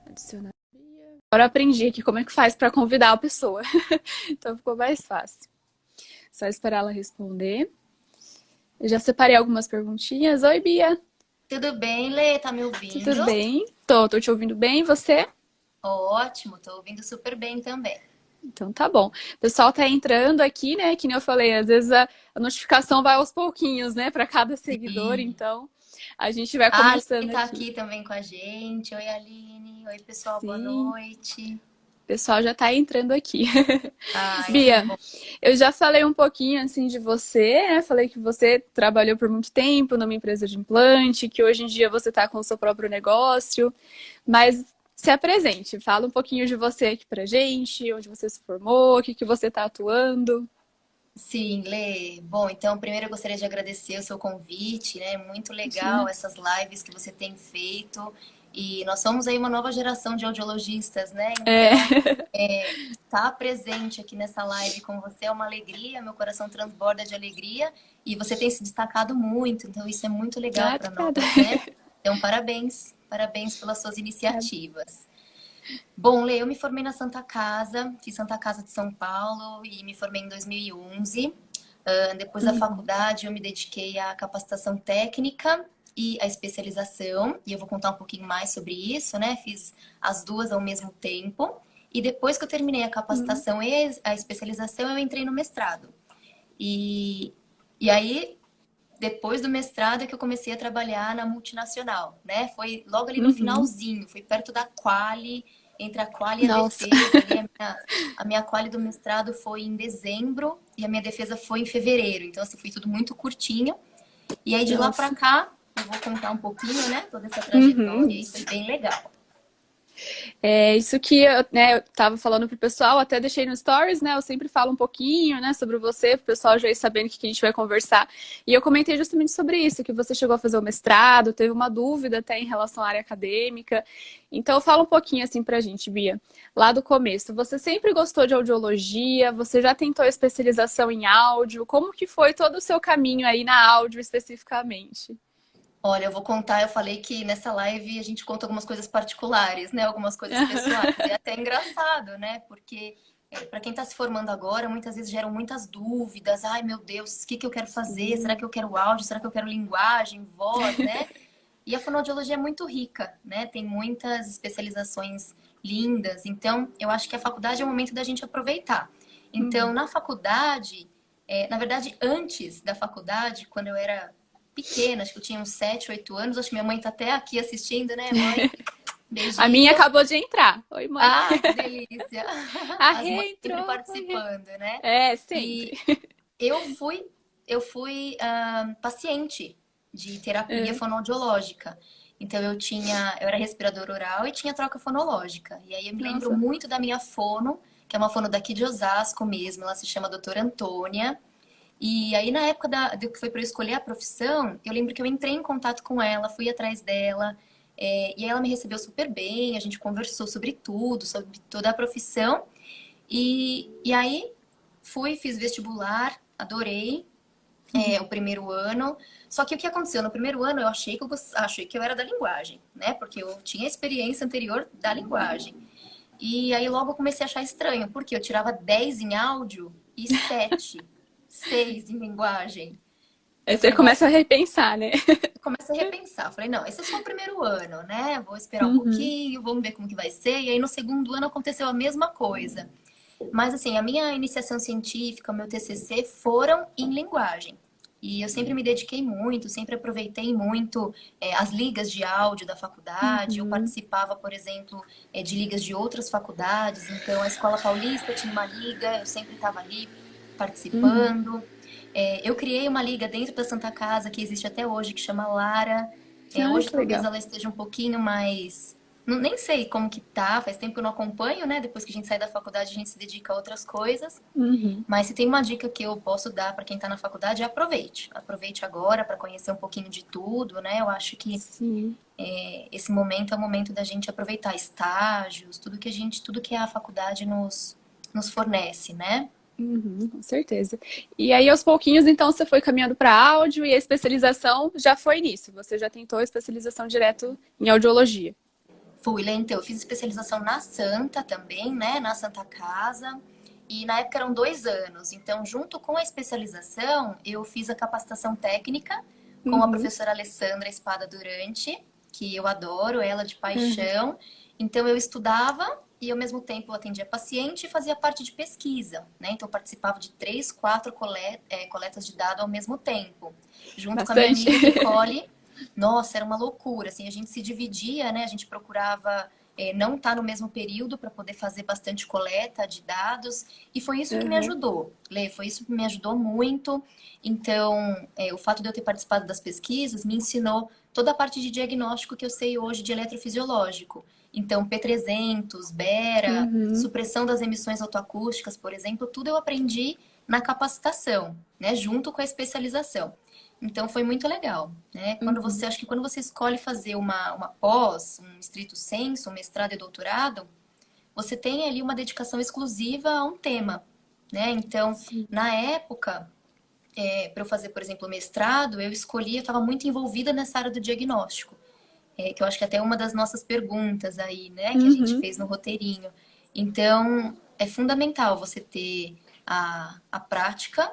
Adicionar. Agora eu aprendi aqui como é que faz para convidar a pessoa. Então ficou mais fácil. Só esperar ela responder. Eu já separei algumas perguntinhas. Oi, Bia. Tudo bem, Lê? Tá me Tudo ouvindo? bem? Tô te ouvindo bem, e você? Ótimo, tô ouvindo super bem também. Então tá bom. O pessoal tá entrando aqui, né? Que nem eu falei, às vezes a notificação vai aos pouquinos, né? Para cada seguidor, Sim. então a gente vai A Aline começando tá aqui. aqui também com a gente. Oi, Aline. Oi, pessoal, boa Sim, noite. o pessoal já tá entrando aqui. Ai, que Bia, bom. eu já falei um pouquinho assim de você, né? Falei que você trabalhou por muito tempo numa empresa de implante, que hoje em dia você está com o seu próprio negócio, mas se apresente, fala um pouquinho de você aqui pra gente, onde você se formou, o que que você está atuando. Sim, Lê. Bom, então, primeiro eu gostaria de agradecer o seu convite, né? Muito legal Imagina. essas lives que você tem feito. E nós somos aí uma nova geração de audiologistas, né? É, Então, estar presente aqui nessa live com você é uma alegria, meu coração transborda de alegria e você tem se destacado muito, então isso é muito legal para obrigada. nós, né? Então, parabéns, parabéns pelas suas iniciativas. Bom, Lê, eu me formei na Santa Casa, fiz Santa Casa de São Paulo e me formei em 2011. Depois da Uhum, faculdade, eu me dediquei à capacitação técnica e à especialização, e eu vou contar um pouquinho mais sobre isso, né? Fiz as duas ao mesmo tempo. E depois que eu terminei a uhum. capacitação e a especialização, eu entrei no mestrado. E, e aí, depois do mestrado, é que eu comecei a trabalhar na multinacional, né? Foi logo ali no Uhum. finalzinho, foi perto da quali, entre a quali e a Nossa, defesa. Ali a minha quali do mestrado foi em dezembro e a minha defesa foi em fevereiro. Então, assim, foi tudo muito curtinho. E aí, de lá pra nossa. cá, eu vou contar um pouquinho, né? Toda essa trajetória Uhum. e foi bem legal. É isso que eu, né, eu tava falando pro pessoal, até deixei no Stories, né? Eu sempre falo um pouquinho, né, sobre você, pro pessoal já ir sabendo o que a gente vai conversar. E eu comentei justamente sobre isso, que você chegou a fazer o mestrado, teve uma dúvida até em relação à área acadêmica. Então, fala um pouquinho assim pra gente, Bia. Lá do começo, você sempre gostou de audiologia? Você já tentou especialização em áudio? Como que foi todo o seu caminho aí na áudio especificamente? Olha, eu vou contar, eu falei que nessa live a gente conta algumas coisas particulares, né? Algumas coisas pessoais. E é até engraçado, né? Porque para quem está se formando agora, muitas vezes geram muitas dúvidas. Ai, meu Deus, o que que eu quero fazer? Será Sim. que eu quero áudio? Será que eu quero linguagem, voz, né? E a fonoaudiologia é muito rica, né? Tem muitas especializações lindas. Então, eu acho que a faculdade é o momento da gente aproveitar. Então, Uhum. na faculdade, na verdade, antes da faculdade, quando eu era pequena, acho que eu tinha uns 7, 8 anos, acho que minha mãe tá até aqui assistindo, né, mãe? A minha Beijinho. acabou de entrar. Oi, mãe. Ai, que delícia! A As mães Rê sempre entrou. Oi, Rê. participando, né? É, sempre. E eu fui paciente de terapia É, fonoaudiológica. Então eu era respirador oral e tinha troca fonológica. E aí eu me lembro nossa. muito da minha fono, que é uma fono daqui de Osasco mesmo, ela se chama doutora Antônia. E aí na época do que foi para eu escolher a profissão, eu lembro que eu entrei em contato com ela, fui atrás dela, e aí ela me recebeu super bem, a gente conversou sobre tudo, sobre toda a profissão. E aí fiz vestibular, adorei o Uhum. primeiro ano. Só que o que aconteceu? No primeiro ano eu achei que eu era da linguagem, né? Porque eu tinha experiência anterior da linguagem. E aí logo eu comecei a achar estranho, porque eu tirava 10 em áudio e 7, 6 em linguagem. Aí Eu você falei, bom, começa a repensar, né? comecei a repensar. Falei, não, esse é só o primeiro ano, né? Vou esperar um Uhum. pouquinho, vamos ver como que vai ser. E aí no segundo ano aconteceu a mesma coisa. Mas assim, a minha iniciação científica, o meu TCC foram em linguagem. E eu sempre me dediquei muito, sempre aproveitei muito as ligas de áudio da faculdade. Eu Uhum. participava, por exemplo, de ligas de outras faculdades. Então, a Escola Paulista tinha uma liga, eu sempre estava ali Uhum. participando. Eu criei uma liga dentro da Santa Casa, que existe até hoje, que chama Lara. Ai, Hoje que talvez legal. ela esteja um pouquinho mais nem sei como que tá, faz tempo que eu não acompanho, né? Depois que a gente sai da faculdade, a gente se dedica a outras coisas. Uhum. Mas se tem uma dica que eu posso dar para quem tá na faculdade, é aproveite. Aproveite agora para conhecer um pouquinho de tudo, né? Eu acho que Sim. esse momento é o momento da gente aproveitar estágios, tudo que a faculdade nos fornece, né? Uhum, com certeza. E aí, aos pouquinhos, então, você foi caminhando para áudio e a especialização já foi nisso. Você já tentou a especialização direto em audiologia. Fui, Lê, então, eu fiz especialização na Santa também, né? Na Santa Casa. E na época eram 2 anos. Então, junto com a especialização, eu fiz a capacitação técnica com a Uhum. professora Alessandra Espada Durante, que eu adoro, ela de Uhum. paixão. Então, eu estudava e, ao mesmo tempo, eu atendia paciente e fazia parte de pesquisa, né? Então, eu participava de 3, 4 coletas de dados ao mesmo tempo. Junto com a minha Bastante. amiga Nicole, nossa, era uma loucura, assim, a gente se dividia, né? A gente procurava não estar no mesmo período para poder fazer bastante coleta de dados, e foi isso que me Uhum. ajudou, Lê, foi isso que me ajudou muito. Então, o fato de eu ter participado das pesquisas me ensinou toda a parte de diagnóstico que eu sei hoje de eletrofisiológico. Então, P300, Bera, Uhum. supressão das emissões autoacústicas, por exemplo, tudo eu aprendi na capacitação, né, junto com a especialização. Então foi muito legal, né? Uhum. Acho que quando você escolhe fazer uma pós, um estrito sensu, um mestrado e doutorado, você tem ali uma dedicação exclusiva a um tema, né? Então, Sim. na época, para eu fazer, por exemplo, o mestrado, eu escolhi, eu estava muito envolvida nessa área do diagnóstico, que eu acho que até é uma das nossas perguntas aí, né, que a gente Uhum. fez no roteirinho. Então, é fundamental você ter a prática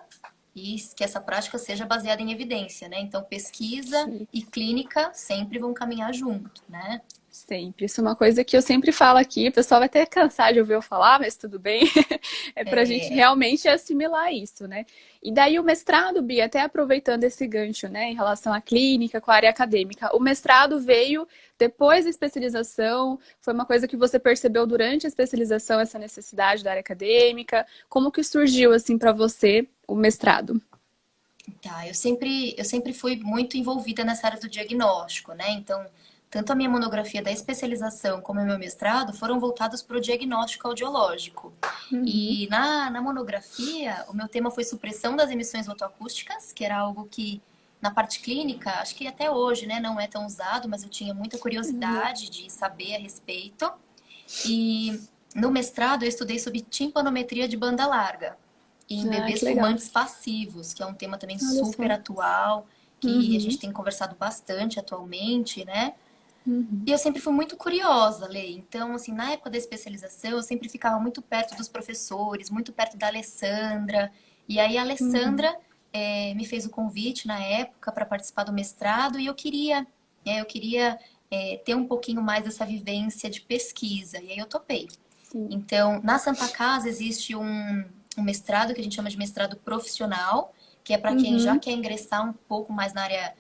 e que essa prática seja baseada em evidência, né? Então, pesquisa Sim. e clínica sempre vão caminhar junto, né? Sempre. Isso é uma coisa que eu sempre falo aqui. O pessoal vai até cansar de ouvir eu falar, mas tudo bem. É para a gente É, realmente assimilar isso, né? E daí o mestrado, Bia, até aproveitando esse gancho, né, em relação à clínica, com a área acadêmica, o mestrado veio depois da especialização? Foi uma coisa que você percebeu durante a especialização, essa necessidade da área acadêmica? Como que surgiu, assim, para você o mestrado? tá. Eu sempre fui muito envolvida nessa área do diagnóstico, né? Então, tanto a minha monografia da especialização como o meu mestrado foram voltados para o diagnóstico audiológico. Uhum. E na monografia, o meu tema foi supressão das emissões otoacústicas, que era algo que na parte clínica, acho que até hoje, né, não é tão usado, mas eu tinha muita Uhum. curiosidade de saber a respeito. E no mestrado eu estudei sobre timpanometria de banda larga e em Ah, bebês que legal. fumantes passivos, que é um tema também Olha super só. atual, que a Uhum. gente tem conversado bastante atualmente, né? Uhum. E eu sempre fui muito curiosa, Lê. Então, assim, na época da especialização, eu sempre ficava muito perto dos professores, muito perto da Alessandra. E aí a Uhum. Alessandra me fez o convite na época para participar do mestrado e eu queria ter um pouquinho mais dessa vivência de pesquisa. E aí eu topei. Sim. Então, na Santa Casa existe um mestrado que a gente chama de mestrado profissional, que é para quem já Uhum. quer ingressar um pouco mais na área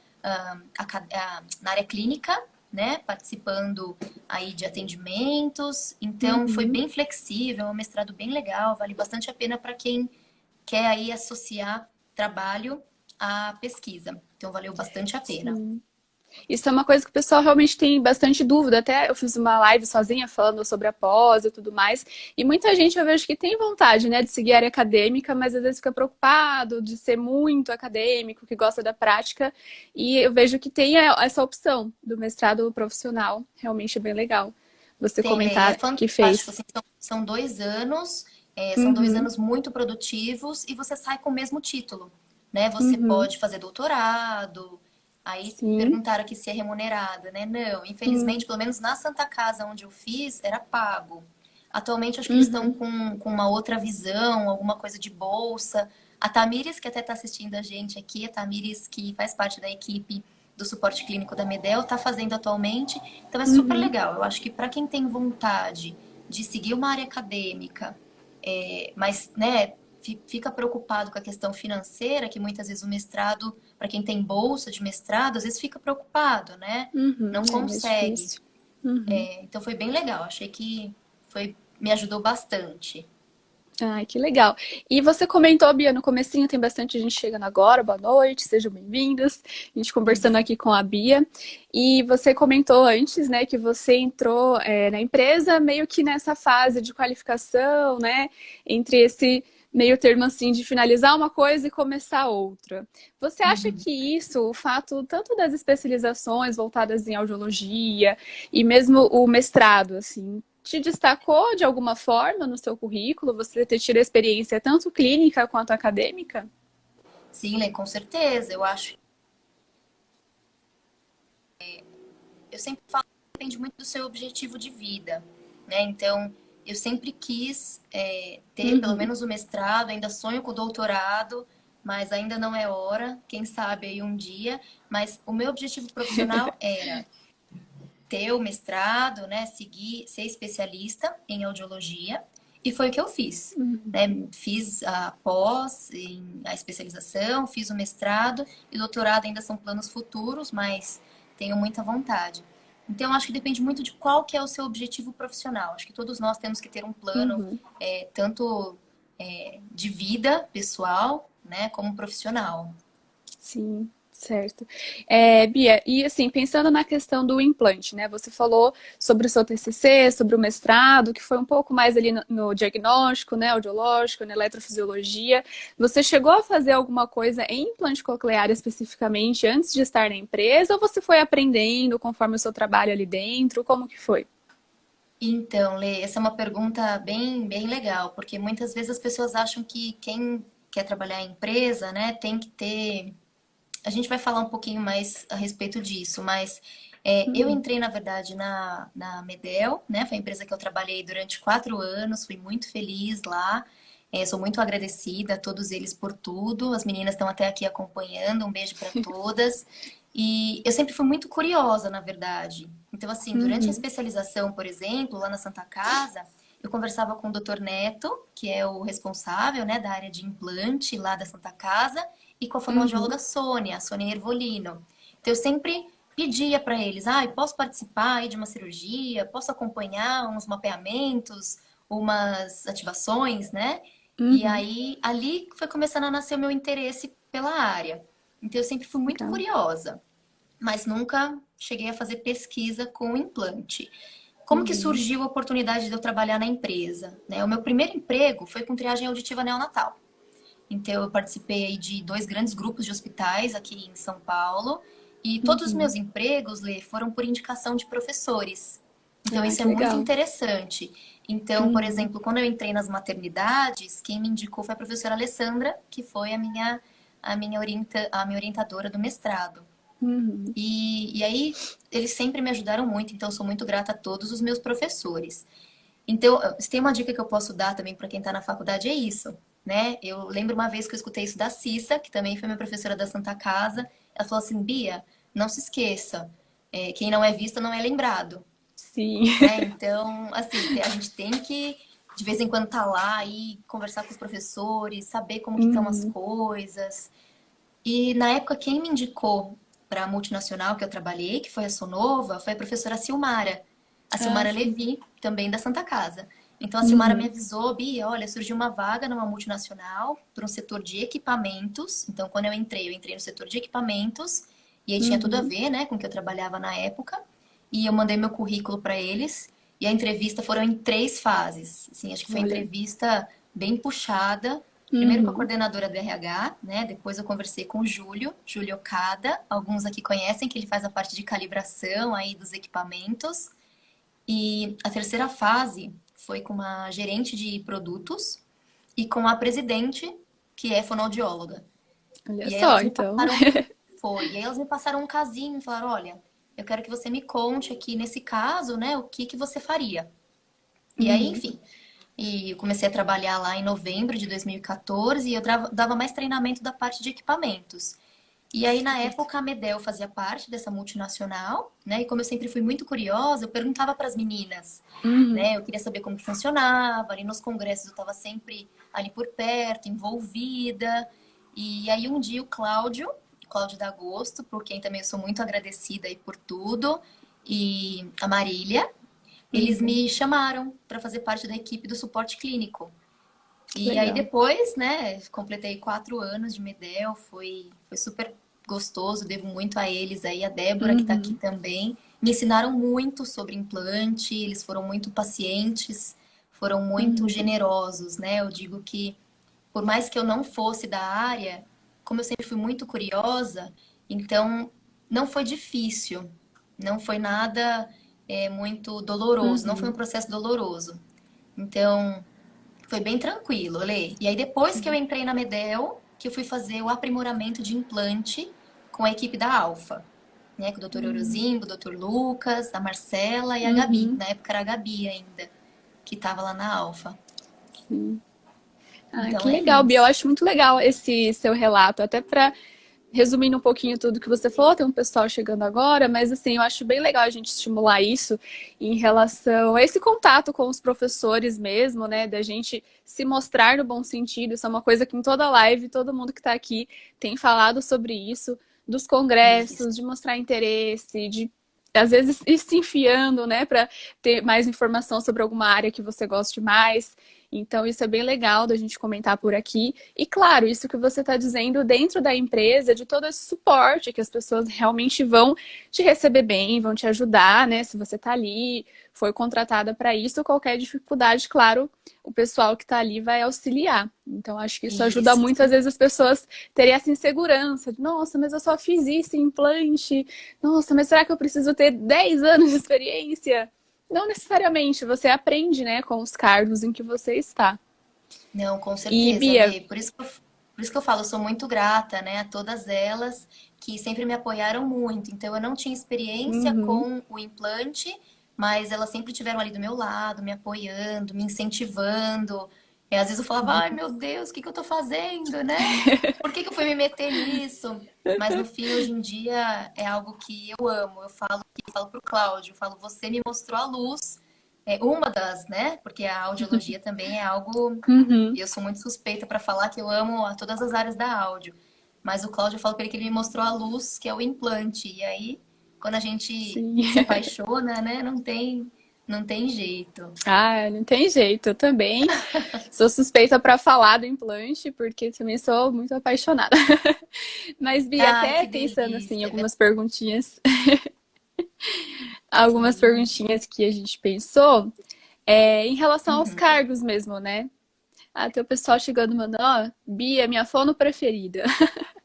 clínica, né? Participando aí de atendimentos. Então, foi Uhum. bem flexível, é um mestrado bem legal, vale bastante a pena para quem quer aí associar trabalho à pesquisa. Então, valeu bastante a pena. Sim. Isso é uma coisa que o pessoal realmente tem bastante dúvida. Até eu fiz uma live sozinha falando sobre a pós e tudo mais. E muita gente eu vejo que tem vontade, né, de seguir a área acadêmica, mas às vezes fica preocupado de ser muito acadêmico, que gosta da prática. E eu vejo que tem essa opção do mestrado profissional. Realmente é bem legal você Tem, Lei, é comentar que fantástico. fez. Assim, são 2 anos, são dois Uhum. anos muito produtivos e você sai com o mesmo título, né? Você Uhum. pode fazer doutorado. Aí Sim. perguntaram aqui se é remunerado, né? Não, Uhum. infelizmente, pelo menos na Santa Casa onde eu fiz, era pago. Atualmente, acho que eles estão Uhum. com uma outra visão, alguma coisa de bolsa. A Tamires, que até está assistindo a gente aqui, a Tamires, que faz parte da equipe do suporte clínico da Medel, está fazendo atualmente. Então, é super Uhum. legal. Eu acho que para quem tem vontade de seguir uma área acadêmica, mas, né, fica preocupado com a questão financeira, que muitas vezes o mestrado, para quem tem bolsa de mestrado, às vezes fica preocupado, né? Uhum. Não É mais consegue. difícil. Uhum. Então foi bem legal, achei que me ajudou bastante. Ai, que legal. E você comentou, Bia, no comecinho, tem bastante gente chegando agora, boa noite, sejam bem-vindos. A gente conversando Uhum. aqui com a Bia. E você comentou antes, né, que você entrou, na empresa meio que nessa fase de qualificação, né, entre esse meio termo assim de finalizar uma coisa e começar outra. Você acha Uhum. que isso, o fato tanto das especializações voltadas em audiologia e mesmo o mestrado, assim, te destacou de alguma forma no seu currículo? Você ter tido experiência tanto clínica quanto acadêmica? Sim, Lê, com certeza. Eu acho, eu sempre falo. depende muito do seu objetivo de vida, né? Então, eu sempre quis ter pelo Uhum. menos o mestrado, ainda sonho com o doutorado, mas ainda não é hora, quem sabe aí um dia. Mas o meu objetivo profissional era ter o mestrado, né? Seguir, ser especialista em audiologia, e foi o que eu fiz. Uhum. Né? Fiz a pós, a especialização, fiz o mestrado e o doutorado ainda são planos futuros, mas tenho muita vontade. Então, eu acho que depende muito de qual que é o seu objetivo profissional. Acho que todos nós temos que ter um plano, Uhum. tanto de vida pessoal, né, como profissional. Sim, certo. Bia, e assim, pensando na questão do implante, né? Você falou sobre o seu TCC, sobre o mestrado, que foi um pouco mais ali no diagnóstico, né, audiológico, na eletrofisiologia. Você chegou a fazer alguma coisa em implante coclear especificamente antes de estar na empresa, ou você foi aprendendo conforme o seu trabalho ali dentro? Como que foi? Então, Lê, essa é uma pergunta bem legal, porque muitas vezes as pessoas acham que quem quer trabalhar em empresa, né, tem que ter. A gente vai falar um pouquinho mais a respeito disso, mas eu Uhum. entrei, na verdade, na Medel, né? Foi a empresa que eu trabalhei durante 4 anos, fui muito feliz lá. Sou muito agradecida a todos eles por tudo. As meninas estão até aqui acompanhando, um beijo para todas. E eu sempre fui muito curiosa, na verdade. Então, assim, durante a Uhum. especialização, por exemplo, lá na Santa Casa, eu conversava com o Dr. Neto, que é o responsável, né, da área de implante lá da Santa Casa, e com a Uhum. fonoaudióloga Sônia, a Sônia Ervolino. Então, eu sempre pedia para eles, posso participar aí de uma cirurgia, posso acompanhar uns mapeamentos, umas ativações, né? E Uhum. aí, ali foi começando a nascer o meu interesse pela área. Então, eu sempre fui muito Legal. curiosa, mas nunca cheguei a fazer pesquisa com implante. Como que Uhum. surgiu a oportunidade de eu trabalhar na empresa? Né? O meu primeiro emprego foi com triagem auditiva neonatal. Então, eu participei aí de 2 grandes grupos de hospitais aqui em São Paulo. E todos os Uhum. meus empregos, Lê, foram por indicação de professores. Então, Ah, isso é que muito legal. interessante. Então, por Uhum. exemplo, quando eu entrei nas maternidades, quem me indicou foi a professora Alessandra, que foi a minha orientadora do mestrado. Uhum. E aí, eles sempre me ajudaram muito, então eu sou muito grata a todos os meus professores. Então, se tem uma dica que eu posso dar também para quem está na faculdade, é isso, né? Eu lembro uma vez que eu escutei isso da Cissa, que também foi minha professora da Santa Casa. Ela falou assim: Bia, não se esqueça, quem não é visto não é lembrado, Sim. né? Então, assim, a gente tem que, de vez em quando, tá lá e conversar com os professores, saber como que estão as Uhum. coisas. E na época, quem me indicou para a multinacional que eu trabalhei, que foi a Sonova, foi a professora Silmara. A Ah, Silmara sim. Levi, também da Santa Casa. Então a Silmara me Uhum. avisou, Bia, olha, surgiu uma vaga numa multinacional para um setor de equipamentos. Então, quando eu entrei no setor de equipamentos, e aí tinha tudo a Uhum. ver, né, com o que eu trabalhava na época. E eu mandei meu currículo para eles. E a entrevista foram em 3 fases. Assim, acho que foi Olha. entrevista bem puxada. Primeiro com a Uhum. coordenadora do RH, né? Depois eu conversei com o Júlio Okada. Alguns aqui conhecem que ele faz a parte de calibração aí dos equipamentos. E a terceira fase foi com uma gerente de produtos e com a presidente, que é fonoaudióloga. Olha E aí só, elas me então. passaram, e aí elas me passaram um casinho e falaram, olha, eu quero que você me conte aqui nesse caso, né, o que que você faria. E aí, Uhum. enfim, e eu comecei a trabalhar lá em novembro de 2014 e eu dava mais treinamento da parte de equipamentos. E aí, na Certo. época, a Medel fazia parte dessa multinacional, né? E como eu sempre fui muito curiosa, eu perguntava para as meninas, Uhum. né? Eu queria saber como que funcionava. Ali nos congressos eu estava sempre ali por perto, envolvida. E aí, um dia, Cláudio da Agosto, por quem também eu sou muito agradecida aí por tudo, e a Marília, eles Uhum. me chamaram para fazer parte da equipe do suporte clínico. Que E aí legal. depois, né, completei 4 anos de Medel, foi super gostoso, devo muito a eles aí, a Débora que está aqui Uhum. também. Me ensinaram muito sobre implante, eles foram muito pacientes, foram muito Uhum. generosos, né? Eu digo que por mais que eu não fosse da área, como eu sempre fui muito curiosa, então não foi difícil, não foi nada muito doloroso, não foi um Uhum. processo doloroso. Então, foi bem tranquilo, Lê. E aí, depois que eu Sim. entrei na Medel, que eu fui fazer o aprimoramento de implante com a equipe da Alfa. né? Com o doutor Orozimbo, o doutor Lucas, a Marcela e a Gabi. Na época era a Gabi ainda, que estava lá na Alfa. Sim. Ah, Então que é legal, Bia. Eu isso. acho muito legal esse seu relato, até para resumindo um pouquinho tudo que você falou, tem um pessoal chegando agora, mas assim, eu acho bem legal a gente estimular isso em relação a esse contato com os professores mesmo, né? Da gente se mostrar no bom sentido. Isso é uma coisa que em toda live, todo mundo que está aqui tem falado sobre isso, dos Isso. congressos, de mostrar interesse, de às vezes ir se enfiando, né, para ter mais informação sobre alguma área que você goste mais. Então, isso é bem legal da gente comentar por aqui. E, claro, isso que você está dizendo dentro da empresa, de todo esse suporte, que as pessoas realmente vão te receber bem, vão te ajudar, né? Se você está ali, foi contratada para isso, qualquer dificuldade, claro, o pessoal que está ali vai auxiliar. Então, acho que isso ajuda Isso. muito, às vezes, as pessoas terem essa insegurança de, nossa, mas eu só fiz isso em implante. Nossa, mas será que eu preciso ter 10 anos de experiência? Não necessariamente, você aprende, né, com os cargos em que você está. Não, com E, certeza, Bia, Lê. Por isso que eu falo, eu sou muito grata, né, a todas elas que sempre me apoiaram muito. Então, eu não tinha experiência uhum, com o implante, mas elas sempre tiveram ali do meu lado, me apoiando, me incentivando. E às vezes eu falava, ai meu Deus, o que que eu tô fazendo, né? Por que que eu fui me meter nisso? Mas no fim, hoje em dia, é algo que eu amo. Eu falo pro Cláudio, eu falo, você me mostrou a luz. É uma das, né? Porque a audiologia também é algo. uhum, Eu sou muito suspeita para falar que eu amo a todas as áreas da áudio. Mas o Cláudio, eu falo para ele que ele me mostrou a luz, que é o implante. E aí, quando a gente sim. se apaixona, né? Não tem jeito. Ah, não tem jeito, eu também sou suspeita para falar do implante, porque também sou muito apaixonada. Mas, Bia, Ai, até que pensando assim, em delícia. algumas Sim. perguntinhas que a gente pensou, em relação aos cargos mesmo, né? Ah, tem o pessoal chegando mandando, ó, Bia, minha fono preferida.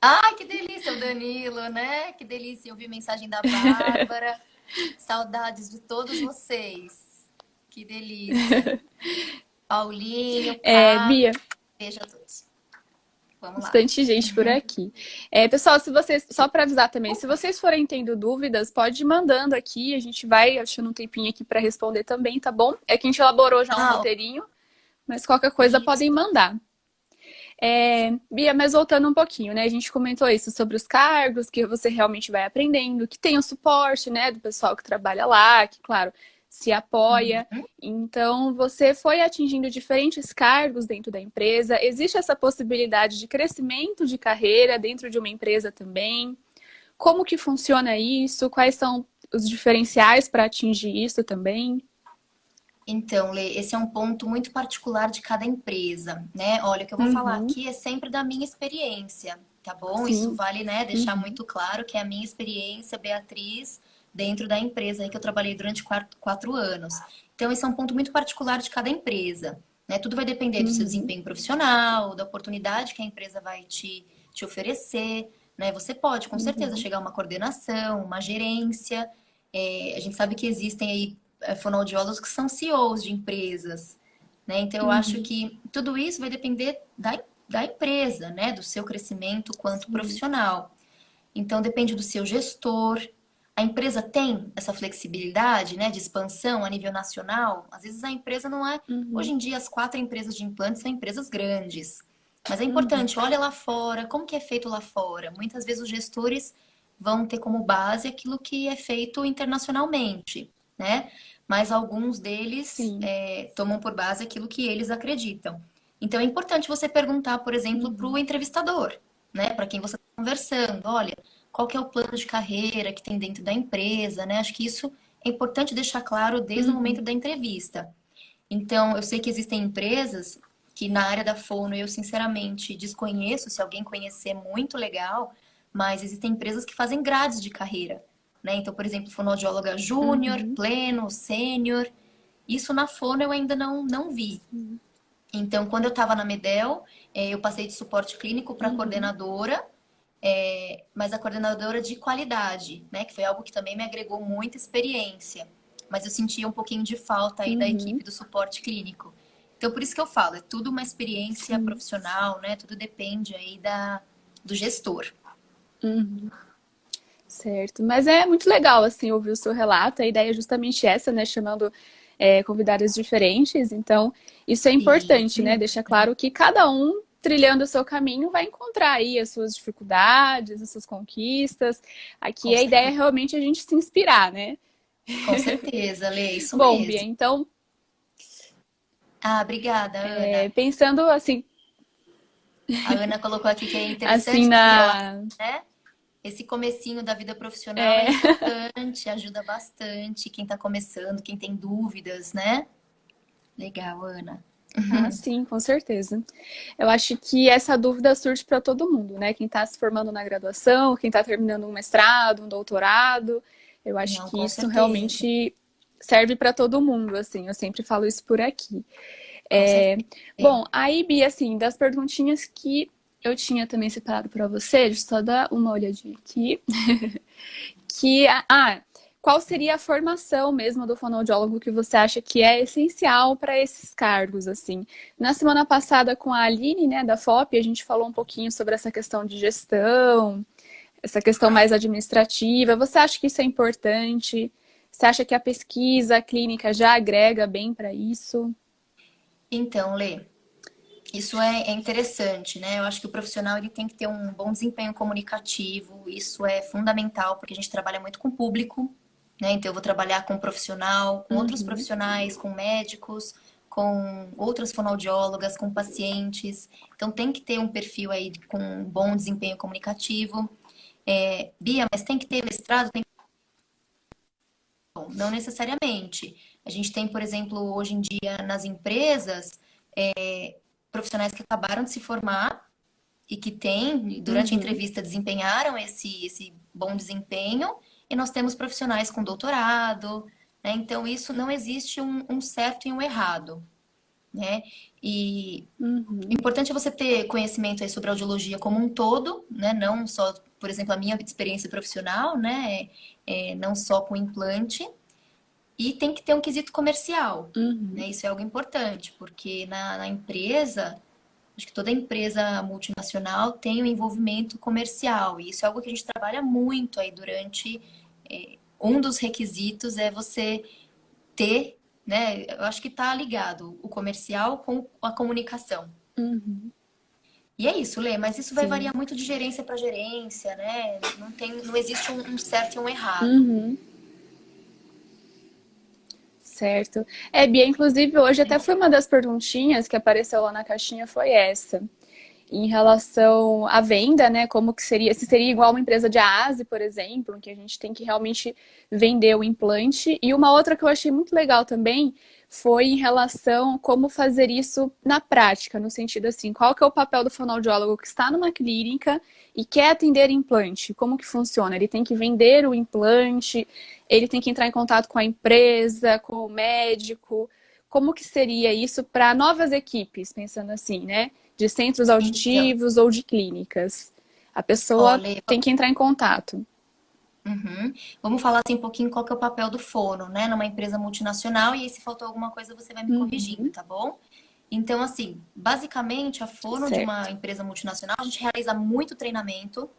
Ai, que delícia, o Danilo, né? Que delícia ouvir mensagem da Bárbara. Saudades de todos vocês. Que delícia. Paulinho, Ká, Bia, beijo a todos. Vamos lá. bastante gente por aqui. Pessoal, se vocês, só para avisar também, se vocês forem tendo dúvidas, pode ir mandando aqui, a gente vai achando um tempinho aqui para responder também, tá bom? É que a gente elaborou já um Ah, roteirinho, mas qualquer coisa podem isso. mandar. Bia, mas voltando um pouquinho, né? A gente comentou isso sobre os cargos, que você realmente vai aprendendo, que tem o suporte, né, do pessoal que trabalha lá, que, claro, se apoia. Uhum. Então, você foi atingindo diferentes cargos dentro da empresa. Existe essa possibilidade de crescimento de carreira dentro de uma empresa também? Como que funciona isso? Quais são os diferenciais para atingir isso também? Então, Lê, esse é um ponto muito particular de cada empresa, né? Olha, o que eu vou falar Uhum, aqui é sempre da minha experiência, tá bom? Isso sim. vale, né, deixar Uhum, muito claro que é a minha experiência, Beatriz, dentro da empresa aí que eu trabalhei durante 4 anos. Então, esse é um ponto muito particular de cada empresa, né? Tudo vai depender do seu uhum, desempenho profissional, da oportunidade que a empresa vai te oferecer, né? Você pode, com certeza, uhum, chegar a uma coordenação, uma gerência. A gente sabe que existem aí fonoaudiólogos que são CEOs de empresas, né? Então eu acho uhum, que tudo isso vai depender da empresa, né? Do seu crescimento quanto sim. profissional. Então depende do seu gestor. A empresa tem essa flexibilidade, né, de expansão a nível nacional. Às vezes a empresa não é. Hoje Uhum, em dia as 4 empresas de implantes são empresas grandes. Mas é uhum. importante, olha lá fora, como que é feito lá fora. Muitas vezes os gestores vão ter como base aquilo que é feito internacionalmente, né? Mas alguns deles Sim. tomam por base aquilo que eles acreditam. Então é importante você perguntar, por exemplo, para o Uhum. entrevistador, né? Para quem você está conversando, olha, qual que é o plano de carreira que tem dentro da empresa, né? Acho que isso é importante deixar claro desde o momento Uhum. da entrevista. Então, eu sei que existem empresas que na área da fono eu sinceramente desconheço, se alguém conhecer, muito legal, mas existem empresas que fazem grades de carreira, né? Então, por exemplo, fonoaudióloga júnior, Uhum. pleno, sênior. Isso na fono eu ainda não vi. Sim. Então, quando eu estava na Medel, eu passei de suporte clínico para Uhum. coordenadora, mas a coordenadora de qualidade, né? Que foi algo que também me agregou muita experiência. Mas eu sentia um pouquinho de falta aí da Uhum. equipe do suporte clínico. Então, por isso que eu falo, é tudo uma experiência Sim. profissional, né? Tudo depende aí do gestor. Uhum. Certo. Mas é muito legal, assim, ouvir o seu relato. A ideia é justamente essa, né? Chamando convidados diferentes. Então, isso é E importante, né? Deixar claro que cada um, trilhando o seu caminho, vai encontrar aí as suas dificuldades, as suas conquistas. Aqui com a ideia é certeza, realmente a gente se inspirar, né? com certeza, Lê, isso Bom, Bia, mesmo. então, Ah, obrigada, Ana. pensando A Ana colocou aqui que é assim interessante porque ela, na. né? Esse comecinho da vida profissional é É, importante, ajuda bastante quem está começando, quem tem dúvidas, né? Legal, Ana. ah, sim, com certeza. Eu acho que essa dúvida surge para todo mundo, né? Quem está se formando na graduação, quem está terminando um mestrado, um doutorado. Eu acho Não, que com isso certeza, realmente serve para todo mundo, assim. Eu sempre falo isso por aqui. com É, certeza. bom, aí, Bia, assim, das perguntinhas que eu tinha também separado para você, deixa eu só dar uma olhadinha aqui. Qual seria a formação mesmo do fonoaudiólogo que você acha que é essencial para esses cargos, assim? Na semana passada com a Aline, né, da FOP, a gente falou um pouquinho sobre essa questão de gestão, essa questão mais administrativa. Você acha que isso é importante? Você acha que a pesquisa clínica já agrega bem para isso? Então, Lê, isso é interessante, né? Eu acho que o profissional ele tem que ter um bom desempenho comunicativo, isso é fundamental, porque a gente trabalha muito com o público, né? Então, eu vou trabalhar com um profissional, com outros Uhum, profissionais, com médicos, com outras fonoaudiólogas, com pacientes. Então, tem que ter um perfil aí com um bom desempenho comunicativo. Bia, mas tem que ter mestrado? Não necessariamente. A gente tem, por exemplo, hoje em dia nas empresas, profissionais que acabaram de se formar e que têm, durante a uhum, entrevista, desempenharam esse bom desempenho, e nós temos profissionais com doutorado, né? Então, isso não existe um certo e um errado, né? E o uhum, importante é você ter conhecimento aí sobre a audiologia como um todo, né? Não só, por exemplo, a minha experiência profissional, né? Não só com implante, e tem que ter um quesito comercial, uhum, né? Isso é algo importante, porque na empresa, acho que toda empresa multinacional tem um envolvimento comercial, e isso é algo que a gente trabalha muito aí durante. Um dos requisitos é você ter, né? Eu acho que está ligado o comercial com a comunicação. uhum. E é isso, Lê, mas isso vai Sim. variar muito de gerência para gerência, né? Não existe um certo e um errado. Uhum. Certo. Bia, inclusive hoje até foi uma das perguntinhas que apareceu lá na caixinha foi essa, em relação à venda, né? Como que seria, se seria igual uma empresa de AASE, por exemplo, em que a gente tem que realmente vender o implante. E uma outra que eu achei muito legal também foi em relação a como fazer isso na prática, no sentido assim, qual que é o papel do fonoaudiólogo que está numa clínica e quer atender implante? Como que funciona? Ele tem que vender o implante, ele tem que entrar em contato com a empresa, com o médico. Como que seria isso para novas equipes, pensando assim, né? De centros Então, auditivos ou de clínicas. A pessoa olha, tem que entrar em contato. uhum. Vamos falar assim um pouquinho qual que é o papel do fono, né, numa empresa multinacional, e aí se faltou alguma coisa você vai me corrigindo, Uhum, tá bom? Então, assim, basicamente a fono de certo. uma empresa multinacional, a gente realiza muito treinamento,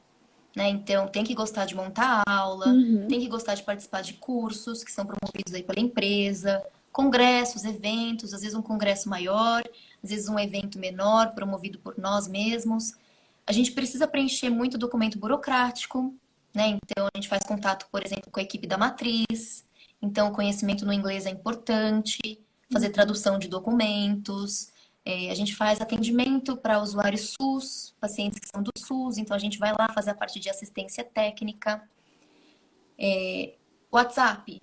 né? Então, tem que gostar de montar aula, Uhum, tem que gostar de participar de cursos que são promovidos aí pela empresa, congressos, eventos, às vezes um congresso maior, às vezes um evento menor, promovido por nós mesmos. A gente precisa preencher muito documento burocrático, né? Então, a gente faz contato, por exemplo, com a equipe da matriz. Então, o conhecimento no inglês é importante, fazer uhum, tradução de documentos. A gente faz atendimento para usuários SUS, pacientes que são do SUS, então a gente vai lá fazer a parte de assistência técnica. WhatsApp,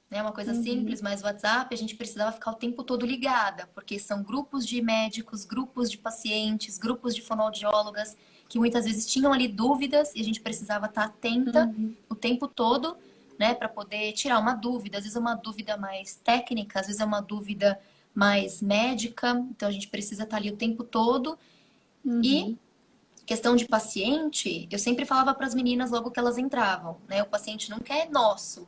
né? Uma coisa uhum, simples, mas WhatsApp a gente precisava ficar o tempo todo ligada, porque são grupos de médicos, grupos de pacientes, grupos de fonoaudiólogas que muitas vezes tinham ali dúvidas e a gente precisava estar atenta uhum, o tempo todo, né, para poder tirar uma dúvida. Às vezes é uma dúvida mais técnica, às vezes é uma dúvida mais médica, então a gente precisa estar ali o tempo todo. E uhum, questão de paciente, eu sempre falava para as meninas logo que elas entravam, né? O paciente nunca é nosso.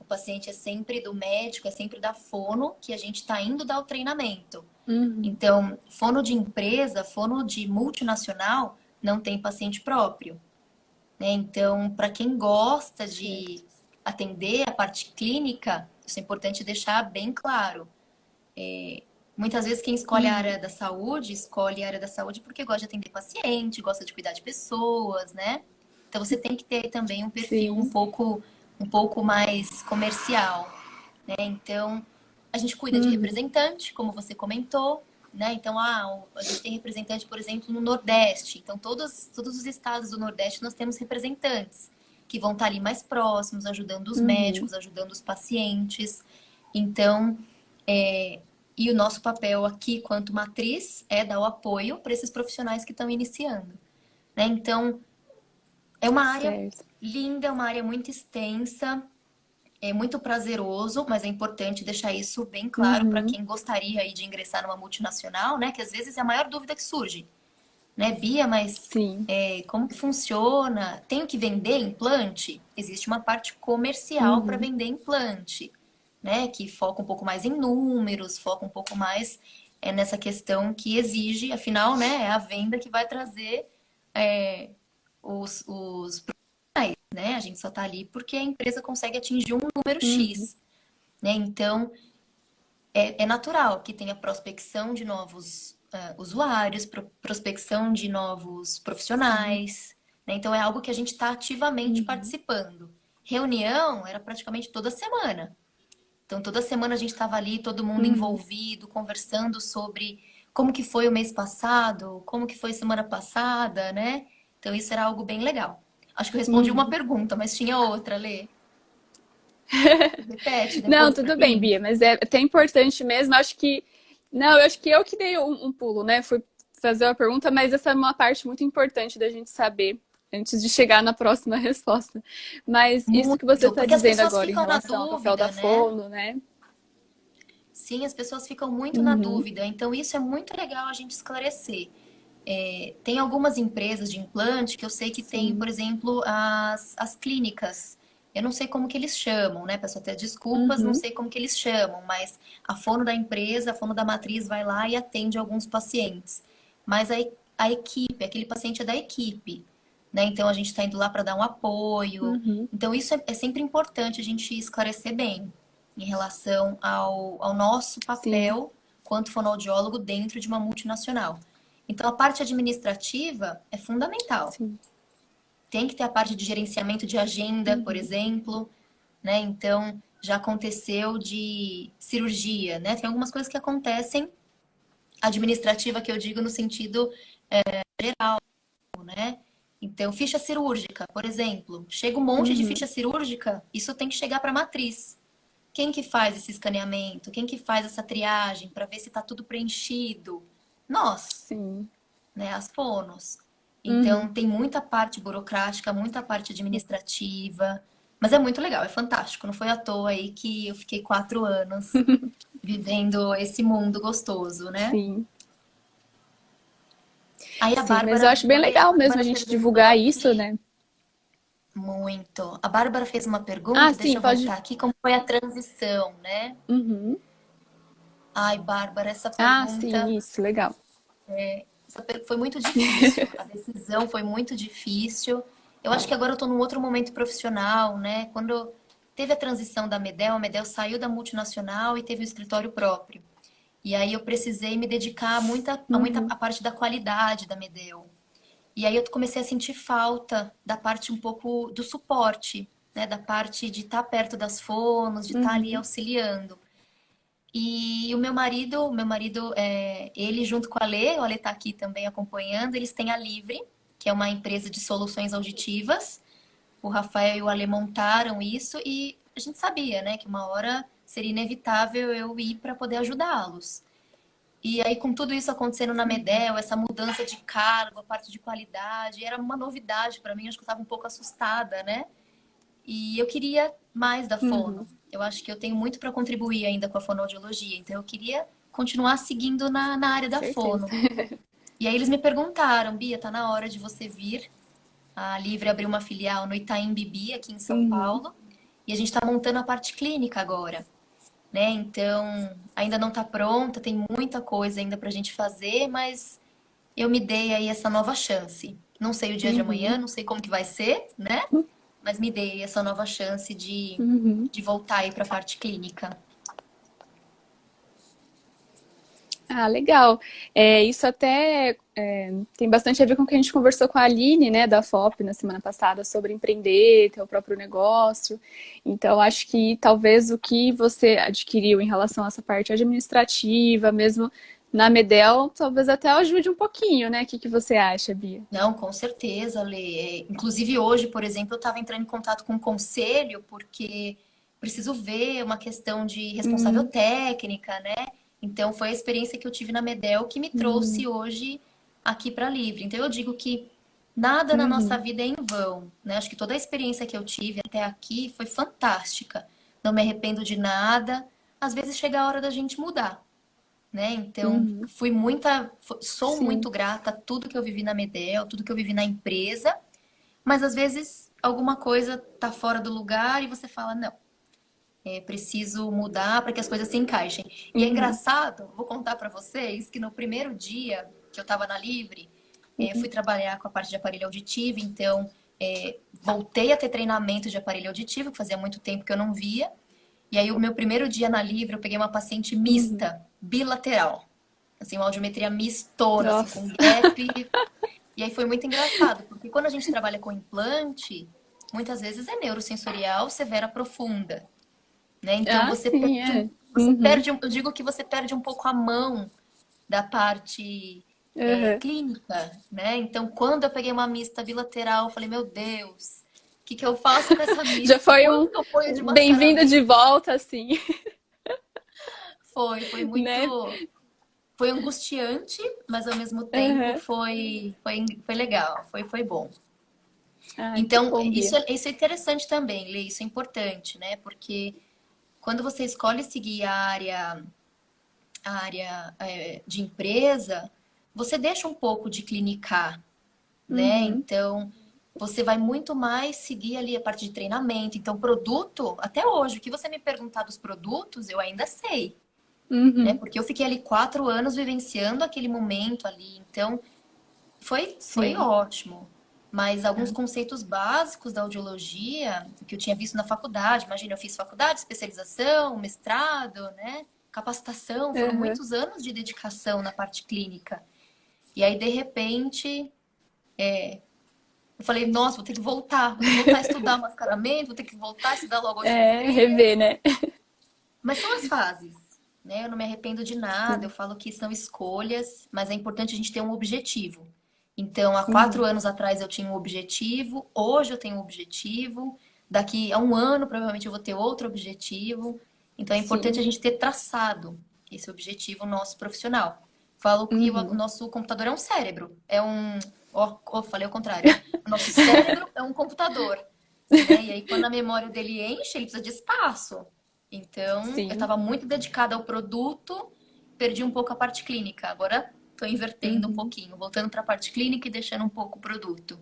O paciente é sempre do médico, é sempre da fono que a gente está indo dar o treinamento. uhum. Então, fono de empresa, fono de multinacional, não tem paciente próprio. né? Então, para quem gosta de atender a parte clínica, isso é importante deixar bem claro. Muitas vezes quem escolhe a Uhum. área da saúde, escolhe a área da saúde porque gosta de atender paciente, gosta de cuidar de pessoas, né? Então você tem que ter também um perfil Sim. um pouco mais comercial, né? Então a gente cuida de Uhum. representante, como você comentou, né? Então a gente tem representante, por exemplo, no Nordeste. Então todos os estados do Nordeste nós temos representantes que vão estar ali mais próximos, ajudando os Uhum. médicos, ajudando os pacientes. Então, e o nosso papel aqui, quanto matriz, é dar o apoio para esses profissionais que estão iniciando, né? Então, é uma área Certo. linda, é uma área muito extensa, é muito prazeroso, mas é importante deixar isso bem claro para Uhum. quem gostaria aí de ingressar numa multinacional, né? Que às vezes é a maior dúvida que surge, né? Bia, mas Sim. como que funciona? Tenho que vender implante? Existe uma parte comercial para Uhum. vender implante, né? Que foca um pouco mais em números, foca um pouco mais nessa questão que exige, afinal, né? É a venda que vai trazer é, os profissionais, né? A gente só está ali porque a empresa consegue atingir um número Uhum. X, né? Então, é natural que tenha prospecção de novos usuários, prospecção de novos Sim. profissionais, né? Então é algo que a gente está ativamente Uhum. participando. Reunião era praticamente toda semana. Então toda semana a gente estava ali, todo mundo Uhum. envolvido, conversando sobre como que foi o mês passado, como que foi semana passada, né? Então isso era algo bem legal. Acho que eu respondi uma Uhum. pergunta, mas tinha outra, Lê. Repete Não, depois para tudo bem, mim. Bia, mas é até importante mesmo. Acho que. Não, eu acho que eu que dei um pulo, né? Fui fazer uma pergunta, mas essa é uma parte muito importante da gente saber antes de chegar na próxima resposta. Mas isso que você Muito, está porque as dizendo pessoas agora em ficam na relação ao papel da dúvida, né? fono, né? Sim, as pessoas ficam muito na Uhum. dúvida. Então, isso é muito legal a gente esclarecer. Tem algumas empresas de implante que eu sei que tem, por Sim. exemplo, as clínicas. Eu não sei como que eles chamam, né? Peço até desculpas, não Uhum. sei como que eles chamam, mas a fono da empresa, a fono da matriz vai lá e atende alguns pacientes. Mas a equipe, aquele paciente é da equipe, né? Então a gente está indo lá para dar um apoio. Uhum. Então isso é sempre importante a gente esclarecer bem em relação ao nosso Sim. papel quanto fonoaudiólogo dentro de uma multinacional. Então, a parte administrativa é fundamental. Sim. Tem que ter a parte de gerenciamento de agenda, por Uhum. exemplo, né? Então, já aconteceu de cirurgia, né? Tem algumas coisas que acontecem administrativa que eu digo no sentido geral, né? Então, ficha cirúrgica, por exemplo, chega um monte de Uhum. ficha cirúrgica, isso tem que chegar para a matriz. Quem que faz esse escaneamento? Quem que faz essa triagem para ver se está tudo preenchido? Nós, Sim. né, as fonos. Uhum. Então, tem muita parte burocrática, muita parte administrativa, mas é muito legal, é fantástico. Não foi à toa aí que eu fiquei 4 anos vivendo esse mundo gostoso, né? Sim. Aí a Sim, mas eu Bárbara, acho bem a legal mesmo a Bárbara gente perguntou divulgar isso, aqui né? muito. A Bárbara fez uma Ah, pergunta, deixa sim, eu pode. voltar aqui, como foi a transição, né? Uhum. Ai, Bárbara, Ah, sim, pergunta isso, legal. foi muito difícil. A decisão foi muito difícil. Eu acho que agora eu estou num outro momento profissional, né? Quando teve a transição da Medel, a Medel saiu da multinacional e teve um escritório próprio. E aí eu precisei me dedicar a muita Uhum. a parte da qualidade da Medel. E aí eu comecei a sentir falta da parte um pouco do suporte, né? Da parte de estar perto das fonos, de estar ali Uhum. auxiliando. E o meu marido, ele junto com a Lê, o Alê tá aqui também acompanhando, eles têm a Livre, que é uma empresa de soluções auditivas. O Rafael e o Alê montaram isso e a gente sabia, né, que uma hora seria inevitável eu ir para poder ajudá-los. E aí, com tudo isso acontecendo na Medel, essa mudança de cargo, a parte de qualidade, era uma novidade para mim, acho que eu estava um pouco assustada, né? E eu queria mais da fono. Uhum. Eu acho que eu tenho muito para contribuir ainda com a fonoaudiologia. Então eu queria continuar seguindo na área da Certeza. fono. E aí eles me perguntaram, Bia, tá na hora de você vir. A Livre abriu uma filial no Itaim Bibi, aqui em São Uhum. Paulo. E a gente está montando a parte clínica agora, né? Então ainda não está pronta, tem muita coisa ainda para a gente fazer, mas eu me dei aí essa nova chance. Não sei o dia de Uhum, amanhã, não sei como que vai ser, né? Mas me dei essa nova chance uhum. de voltar aí para a parte clínica. Ah, legal. Isso até tem bastante a ver com o que a gente conversou com a Aline, né, da FOP, na semana passada, sobre empreender, ter o próprio negócio. Então, acho que talvez o que você adquiriu em relação a essa parte administrativa, mesmo na Medel, talvez até ajude um pouquinho, né? O que que você acha, Bia? Não, com certeza, Lê. Inclusive hoje, por exemplo, eu estava entrando em contato com o conselho porque preciso ver uma questão de responsável Hum, técnica, né? Então foi a experiência que eu tive na Medel que me trouxe hum, hoje aqui para Livre. Então eu digo que nada na nossa uhum, vida é em vão, né? Acho que toda a experiência que eu tive até aqui foi fantástica. Não me arrependo de nada. Às vezes chega a hora da gente mudar, né? Então, uhum. sou Sim. muito grata a tudo que eu vivi na Medel, tudo que eu vivi na empresa, mas às vezes alguma coisa tá fora do lugar e você fala, não, preciso mudar para que as coisas se encaixem. E é Uhum, engraçado, vou contar para vocês que no primeiro dia que eu estava na Livre, fui uhum, trabalhar com a parte de aparelho auditivo, então voltei a ter treinamento de aparelho auditivo, que fazia muito tempo que eu não via. E aí, o meu primeiro dia na Livre, eu peguei uma paciente uhum. mista, bilateral. Assim, uma audiometria mistona, assim, com Nossa. gap. E aí foi muito engraçado, porque quando a gente trabalha com implante, muitas vezes é neurosensorial severa profunda, né? Então Ah, sim, é. você Uhum, perde, eu digo que você perde um pouco a mão da parte uhum. clínica, né? Então, quando eu peguei uma mista bilateral, eu falei, meu Deus, o que que eu faço com essa Já mista? foi Quanto que eu ponho de bem-vindo de mascaramento? volta, assim, Foi né? muito. Foi angustiante, mas ao mesmo tempo Uhum. foi legal, foi bom. Ai, que Então, bom, Bia. isso é interessante também, Lê, isso é importante, né? Porque quando você escolhe seguir a área de empresa, você deixa um pouco de clinicar, né? Uhum, Então, você vai muito mais seguir ali a parte de treinamento. Então, produto, até hoje, o que você me perguntar dos produtos, eu ainda sei, né? uhum. Porque eu fiquei ali 4 anos vivenciando aquele momento ali. Então, foi Sim. ótimo. Mas alguns Ah, conceitos básicos da audiologia, que eu tinha visto na faculdade, imagina, eu fiz faculdade, especialização, mestrado, né? Capacitação, foram uhum. muitos anos de dedicação na parte clínica. E aí, de repente, eu falei, nossa, vou ter que voltar a estudar mascaramento, vou ter que voltar a estudar logo É, audiometria. rever, né? Mas são as fases, né? Eu não me arrependo de nada, eu Sim. falo que são escolhas, mas é importante a gente ter um objetivo. Então, há quatro Uhum, anos atrás eu tinha um objetivo, hoje eu tenho um objetivo, daqui a um ano provavelmente eu vou ter outro objetivo. Então, é importante sim. a gente ter traçado esse objetivo nosso profissional. Falo que o Uhum. nosso computador é um cérebro, é um. Ó, falei ao contrário, né? O nosso cérebro é um computador, né? E aí, quando a memória dele enche, ele precisa de espaço. Então, eu Sim. estava muito dedicada ao produto, perdi um pouco a parte clínica. Agora estou invertendo um Uhum. pouquinho, voltando para a parte clínica e deixando um pouco o produto.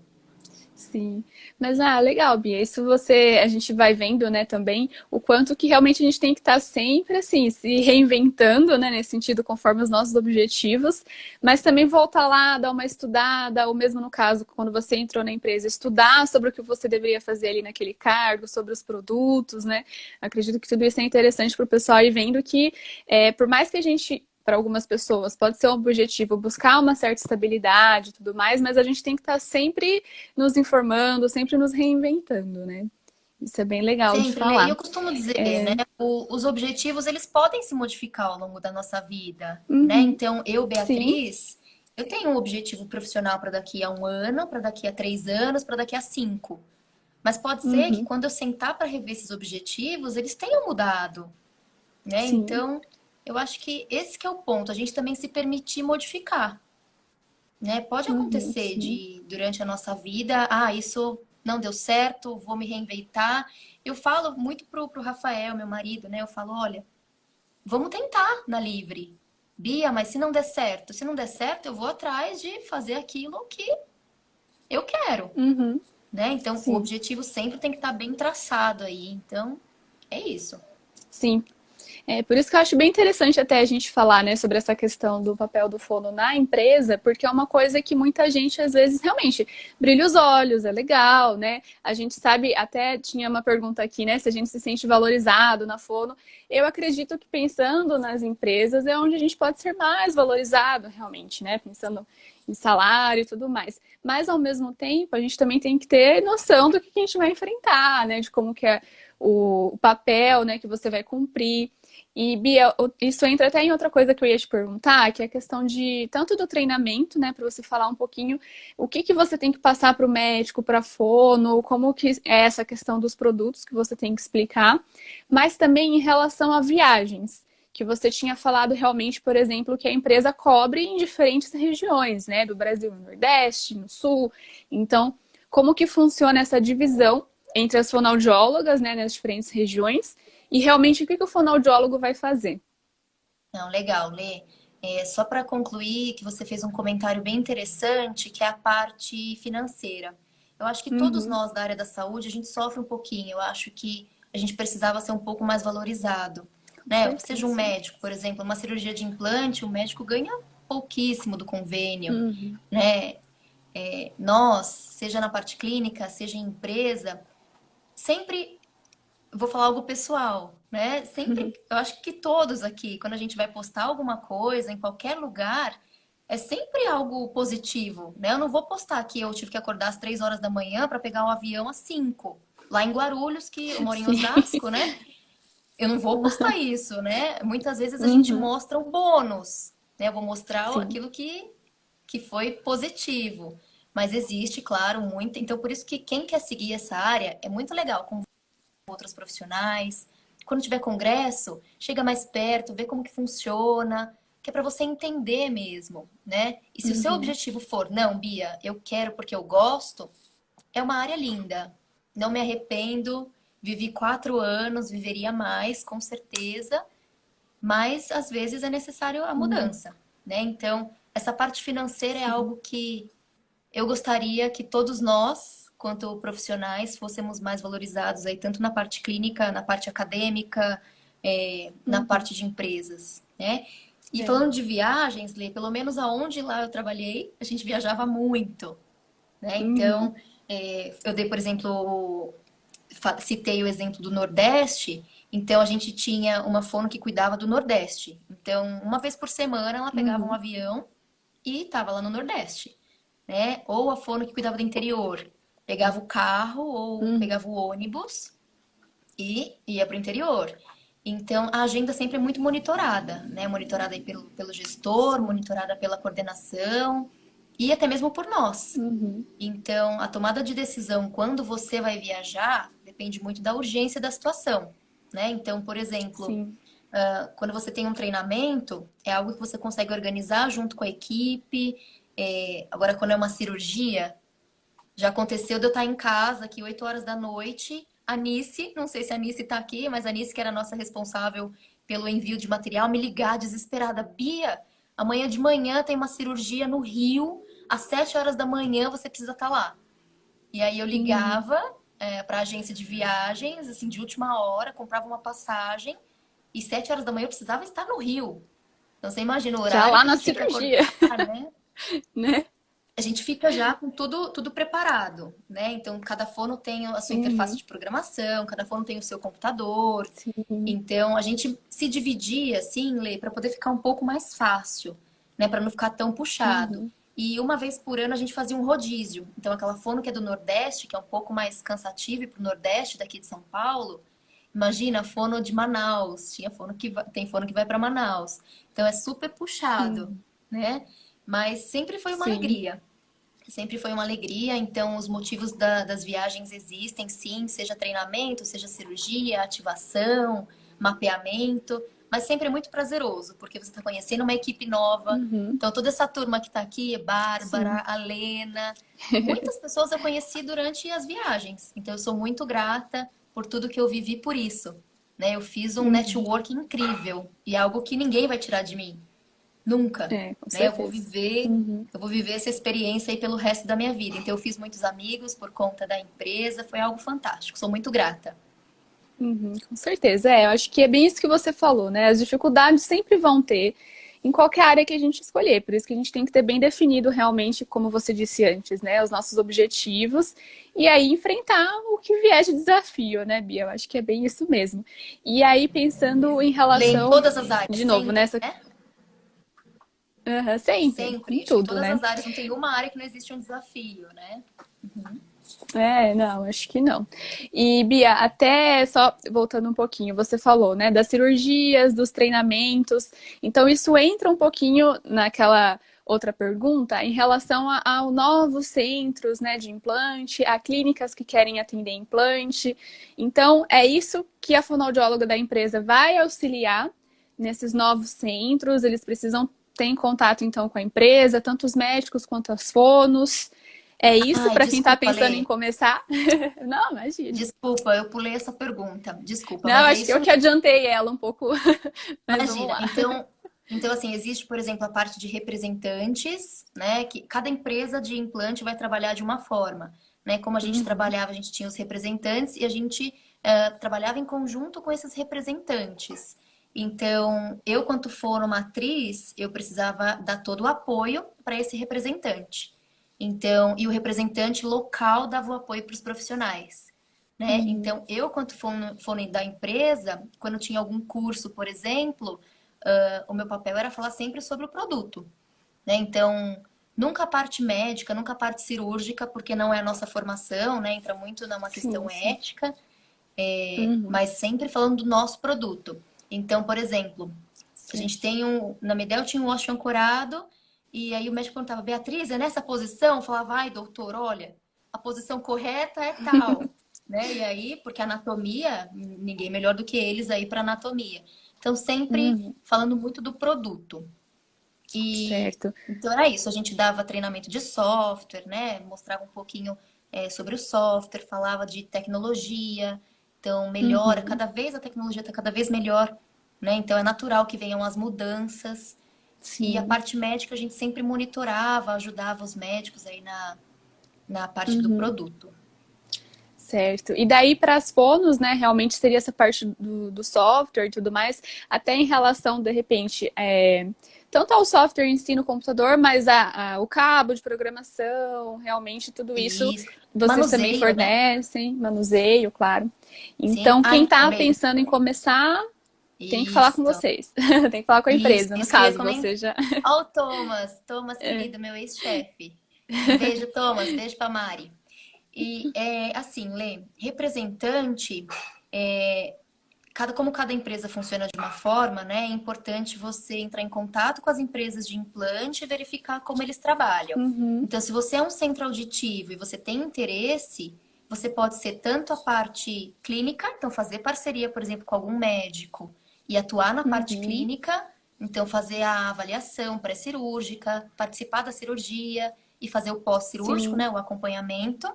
Sim, mas legal, Bia. Isso você, a gente vai vendo, né, também o quanto que realmente a gente tem que estar sempre assim, se reinventando, né, nesse sentido, conforme os nossos objetivos, mas também voltar lá, dar uma estudada, ou mesmo no caso, quando você entrou na empresa, estudar sobre o que você deveria fazer ali naquele cargo, sobre os produtos, né? Acredito que tudo isso é interessante para o pessoal ir vendo que, por mais que a gente para algumas pessoas pode ser um objetivo buscar uma certa estabilidade e tudo mais, mas a gente tem que estar sempre nos informando, sempre nos reinventando, né? Isso é bem legal de Sempre, Lê. E falar. eu costumo dizer, né, os objetivos, eles podem se modificar ao longo da nossa vida, né? Uhum, Então, eu, sim, Beatriz, eu tenho um objetivo profissional para daqui a um ano, para daqui a 3 anos, para daqui a 5. Mas pode ser que uhum, quando eu sentar para rever esses objetivos, eles tenham mudado, né? sim, Então, eu acho que esse que é o ponto, a gente também se permitir modificar, né? Pode uhum, acontecer sim, de durante a nossa vida, isso não deu certo, vou me reinventar. Eu falo muito pro Rafael, meu marido, né? Eu falo, olha, vamos tentar na Livre. Bia, mas se não der certo, eu vou atrás de fazer aquilo que eu quero, uhum, né? Então, o sim, objetivo sempre tem que estar bem traçado aí. Então, é isso. sim. É, por isso que eu acho bem interessante até a gente falar, né, sobre essa questão do papel do fono na empresa, porque é uma coisa que muita gente, às vezes, realmente brilha os olhos, é legal, né? A gente sabe, até tinha uma pergunta aqui, né, se a gente se sente valorizado na fono. Eu acredito que pensando nas empresas é onde a gente pode ser mais valorizado, realmente, né? Pensando em salário e tudo mais. Mas, ao mesmo tempo, a gente também tem que ter noção do que a gente vai enfrentar, né? De como que é o papel, né, que você vai cumprir. E, Bia, isso entra até em outra coisa que eu ia te perguntar, que é a questão de tanto do treinamento, né, para você falar um pouquinho o que que você tem que passar para o médico, para a fono, como que é essa questão dos produtos que você tem que explicar, mas também em relação a viagens, que você tinha falado realmente, por exemplo, que a empresa cobre em diferentes regiões, né, do Brasil, no Nordeste, no Sul. Então, como que funciona essa divisão entre as fonoaudiólogas, né, nas diferentes regiões? E realmente o que que o fonoaudiólogo vai fazer? Não, legal, Lê. Só para concluir, que você fez um comentário bem interessante, que é a parte financeira. Eu acho que todos Uhum, nós da área da saúde, a gente sofre um pouquinho. Eu acho que a gente precisava ser um pouco mais valorizado, com né? Seja um certeza. médico, por exemplo, uma cirurgia de implante, o médico ganha pouquíssimo do convênio, Uhum, né? Nós, seja na parte clínica, seja em empresa, sempre vou falar algo pessoal, né? Sempre, eu acho que todos aqui, quando a gente vai postar alguma coisa em qualquer lugar, é sempre algo positivo, né? Eu não vou postar que eu tive que acordar às 3 horas da manhã para pegar o avião às 5, lá em Guarulhos, que eu moro em sim. Osasco, né? Eu não vou postar isso, né? Muitas vezes a gente Uhum, mostra o bônus, né? Eu vou mostrar sim. aquilo que foi positivo. Mas existe, claro, muito. Então, por isso que quem quer seguir essa área é muito legal outros profissionais. Quando tiver congresso, chega mais perto, vê como que funciona, que é para você entender mesmo, né? E se o seu Uhum, objetivo for, não, Bia, eu quero porque eu gosto, é uma área linda. Não me arrependo, vivi 4 anos, viveria mais, com certeza, mas às vezes é necessário a uhum, mudança, né? Então, essa parte financeira é algo que eu gostaria que todos nós, quanto profissionais, fôssemos mais valorizados aí, tanto na parte clínica, na parte acadêmica, na uhum. parte de empresas, né? E É. falando de viagens, Lê, pelo menos aonde lá eu trabalhei, a gente viajava muito, né? Uhum, Então, eu dei, por exemplo, citei o exemplo do Nordeste, então a gente tinha uma fono que cuidava do Nordeste. Então, uma vez por semana ela pegava um uhum, avião e estava lá no Nordeste, né? Ou a fono que cuidava do interior, pegava o carro ou uhum, pegava o ônibus e ia para o interior. Então, a agenda sempre é muito monitorada, né? Monitorada aí pelo gestor, sim. monitorada pela coordenação e até mesmo por nós. Uhum, Então, a tomada de decisão quando você vai viajar depende muito da urgência da situação, né? Então, por exemplo, sim. quando você tem um treinamento, é algo que você consegue organizar junto com a equipe. Agora, quando é uma cirurgia, já aconteceu de eu estar em casa aqui 8 horas da noite. A Nice, não sei se a Nice está aqui, mas a Nice, que era a nossa responsável pelo envio de material, me ligar desesperada. Bia, amanhã de manhã tem uma cirurgia no Rio, às 7 horas da manhã você precisa estar lá. E aí eu Uhum. ligava para a agência de viagens, assim, de última hora, comprava uma passagem e 7 horas da manhã eu precisava estar no Rio. Então você imagina o Já horário lá que a na gente tinha que cirurgia, acordar, né? né? A gente fica já com tudo preparado, né? Então, cada fono tem a sua interface Uhum, de programação, cada fono tem o seu computador. sim. Então, a gente se dividia, assim, Lê, para poder ficar um pouco mais fácil, né? Para não ficar tão puxado. Uhum, E uma vez por ano a gente fazia um rodízio. Então, aquela fono que é do Nordeste, que é um pouco mais cansativa e para o Nordeste daqui de São Paulo, imagina a fono de Manaus. Tinha fono tem fono que vai para Manaus. Então, é super puxado, uhum, né? Mas sempre foi uma sim. alegria. Sempre foi uma alegria, então os motivos das viagens existem, sim, seja treinamento, seja cirurgia, ativação, mapeamento, mas sempre é muito prazeroso, porque você está conhecendo uma equipe nova. Uhum, Então, toda essa turma que está aqui, Bárbara, sim. a Lena, muitas pessoas eu conheci durante as viagens. Então, eu sou muito grata por tudo que eu vivi por isso. Né? Eu fiz um Uhum. network incrível e é algo que ninguém vai tirar de mim. Nunca, É, com né? certeza. Uhum. Eu vou viver essa experiência aí pelo resto da minha vida. Então eu fiz muitos amigos por conta da empresa, foi algo fantástico. Sou muito grata. Com certeza, eu acho que é bem isso que você falou, né? As dificuldades sempre vão ter em qualquer área que a gente escolher, por isso que a gente tem que ter bem definido realmente, como você disse antes, né? Os nossos objetivos e aí enfrentar o que vier de desafio, né, Bia? Eu acho que é bem isso mesmo. E aí, pensando em Ler em relação, todas as áreas, de novo, sempre, nessa. né? Sempre, Sempre. em Acho que tudo, todas né? as áreas, não tem uma área que não existe um desafio, né? Não, acho que não. E, Bia, até só voltando um pouquinho, você falou, né, das cirurgias, dos treinamentos. Então, isso entra um pouquinho naquela outra pergunta em relação ao novos centros, né, de implante, a clínicas que querem atender implante. Então, é isso que a fonoaudióloga da empresa vai auxiliar nesses novos centros. Eles precisam ter em contato, então, com a empresa, tanto os médicos quanto as fonos. É isso Ai, para quem está desculpa, pensando em Lê. começar? Não, imagina. Desculpa, eu pulei essa pergunta. Desculpa, Não, mas é acho que isso eu que mesmo. adiantei ela um pouco, mas vamos Imagina. lá. Então assim, existe, por exemplo, a parte de representantes, né? Que cada empresa de implante vai trabalhar de uma forma, né? Como a gente Uhum, trabalhava, a gente tinha os representantes e a gente trabalhava em conjunto com esses representantes. Então, eu, quanto for uma atriz, eu precisava dar todo o apoio para esse representante. Então, e o representante local dava o apoio para os profissionais. Né? uhum, Então, eu, quanto fono da empresa, quando tinha algum curso, por exemplo, o meu papel era falar sempre sobre o produto, né? Então, nunca a parte médica, nunca a parte cirúrgica, porque não é a nossa formação, né? Entra muito numa sim, questão sim. ética, Uhum, mas sempre falando do nosso produto. Então, por exemplo, a gente certo. tem na Medel tinha um osso ancorado, e aí o médico perguntava, Beatriz, é nessa posição? Eu falava, vai, doutor, olha, a posição correta é tal, né? E aí, porque anatomia, ninguém melhor do que eles aí para anatomia. Então, sempre Uhum, falando muito do produto. E certo. então era isso, a gente dava treinamento de software, né? Mostrava um pouquinho sobre o software, falava de tecnologia, então melhora, Uhum, cada vez a tecnologia está cada vez melhor, né? Então é natural que venham as mudanças. E a sim. parte médica a gente sempre monitorava, ajudava os médicos aí na parte do Uhum, produto. certo. E daí para as fonos, né, realmente seria essa parte do software e tudo mais, até em relação, de repente, tanto ao software em si no computador, mas o cabo de programação, realmente tudo isso Isso. vocês também Manuseio, né? fornecem, manuseio, claro. Sim. Então, Ah, quem então, está Lê. pensando em começar, tem que falar com Isso. vocês. Tem que falar com a Isso, empresa, no isso que eu ia caso, comentar. você já. Ó, o Thomas querido, meu ex-chefe. Um beijo, Thomas, beijo pra Mari. E assim, Lê, representante, é, como cada empresa funciona de uma forma, né? É importante você entrar em contato com as empresas de implante e verificar como eles trabalham. Uhum, Então, se você é um centro auditivo e você tem interesse, você pode ser tanto a parte clínica, então fazer parceria, por exemplo, com algum médico e atuar na parte uhum, clínica, então fazer a avaliação pré-cirúrgica, participar da cirurgia e fazer o pós-cirúrgico, sim. né, o acompanhamento,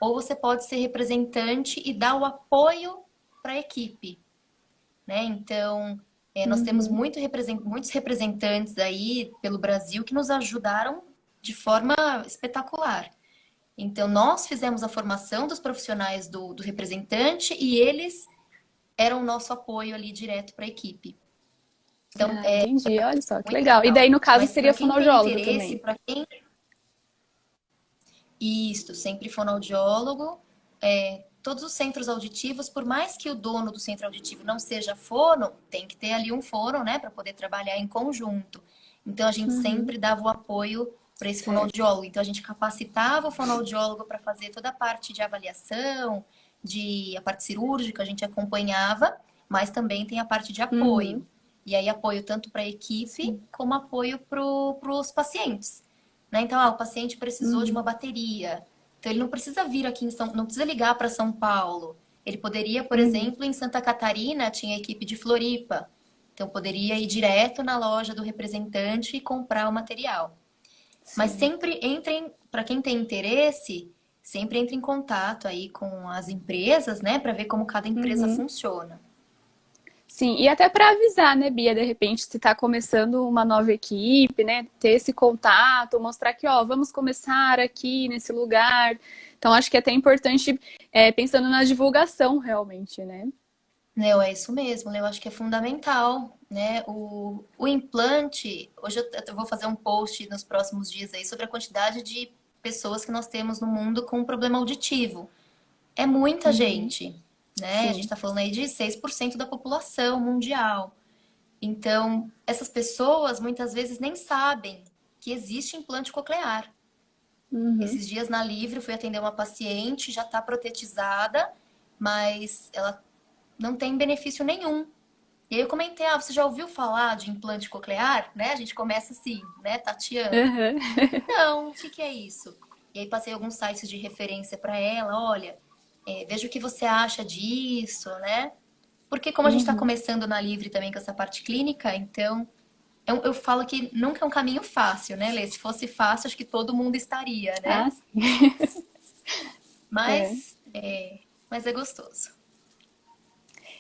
ou você pode ser representante e dar o apoio para a equipe, né? Então, nós temos Uhum. muitos representantes aí pelo Brasil que nos ajudaram de forma espetacular. Então, nós fizemos a formação dos profissionais do representante e eles eram o nosso apoio ali direto para a equipe. Então, Ah, entendi. Olha só, que muito legal. E legal. daí, no caso, Mas seria para quem tem fonoaudiólogo interesse, também. para quem isto, sempre fonoaudiólogo, todos os centros auditivos, por mais que o dono do centro auditivo não seja fono, tem que ter ali um fono, né, para poder trabalhar em conjunto. Então a gente Uhum, sempre dava o apoio para esse certo. fonoaudiólogo. Então a gente capacitava o fonoaudiólogo para fazer toda a parte de avaliação, a parte cirúrgica, a gente acompanhava, mas também tem a parte de Uhum, apoio. E aí apoio tanto para a equipe sim. como apoio para os pacientes. Né? Então, o paciente precisou de Uhum, uma bateria. Então, ele não precisa vir aqui não precisa ligar para São Paulo. Ele poderia, por uhum, exemplo, em Santa Catarina, tinha a equipe de Floripa. Então, poderia ir direto na loja do representante e comprar o material. Mas sim. sempre entrem, para quem tem interesse, sempre entre em contato aí com as empresas, né, para ver como cada empresa Uhum. funciona. Sim, e até para avisar, né, Bia, de repente, se está começando uma nova equipe, né, ter esse contato, mostrar que, ó, vamos começar aqui nesse lugar. Então, acho que é até importante, pensando na divulgação, realmente, né? Não, é isso mesmo, eu acho que é fundamental, né? O implante, hoje eu vou fazer um post nos próximos dias aí sobre a quantidade de pessoas que nós temos no mundo com problema auditivo. É muita Uhum, gente, né? A gente sim. está falando aí de 6% da população mundial. Então, essas pessoas muitas vezes nem sabem que existe implante coclear. Uhum, Esses dias na Livre, eu fui atender uma paciente, já está protetizada, mas ela não tem benefício nenhum. E aí eu comentei, você já ouviu falar de implante coclear? Né? A gente começa assim, né, tateando. uhum, Não, o que que é isso? E aí passei alguns sites de referência para ela, olha, veja o que você acha disso, né? Porque como a gente está uhum. começando na Livre também com essa parte clínica, então eu falo que nunca é um caminho fácil, né, Lê? Se fosse fácil, acho que todo mundo estaria, né? Ah, sim. É. Mas mas é gostoso.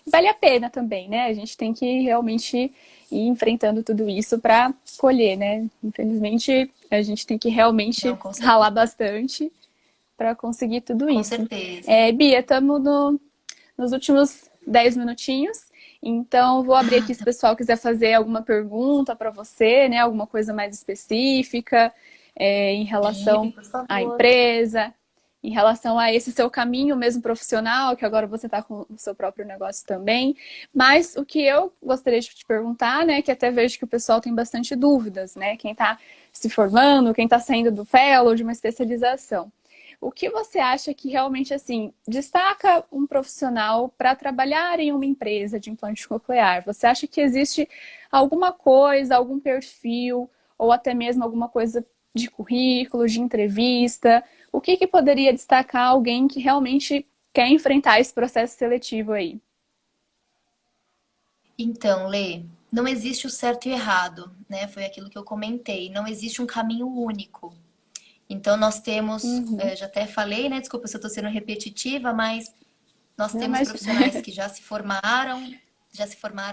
Vale a pena também, né? A gente tem que realmente ir enfrentando tudo isso para colher, né? Infelizmente, a gente tem que Não, realmente com ralar certeza. bastante para conseguir tudo Com isso. certeza. Bia, estamos nos últimos 10 minutinhos, então vou abrir Ah, aqui se o pessoal quiser fazer alguma pergunta para você, né? Alguma coisa mais específica, em sim, relação por à favor. empresa, em relação a esse seu caminho mesmo profissional, que agora você está com o seu próprio negócio também. Mas o que eu gostaria de te perguntar, né? Que até vejo que o pessoal tem bastante dúvidas, né? Quem está se formando, quem está saindo do fellow, de uma especialização. O que você acha que realmente assim destaca um profissional para trabalhar em uma empresa de implante coclear? Você acha que existe alguma coisa, algum perfil, ou até mesmo alguma coisa de currículo, de entrevista? O que poderia destacar alguém que realmente quer enfrentar esse processo seletivo aí? Então, Lê, não existe o certo e o errado, né? Foi aquilo que eu comentei. Não existe um caminho único. Então, nós temos, Uhum. já até falei, né? Desculpa se eu estou sendo repetitiva, mas nós Não, temos mas profissionais que já se formaram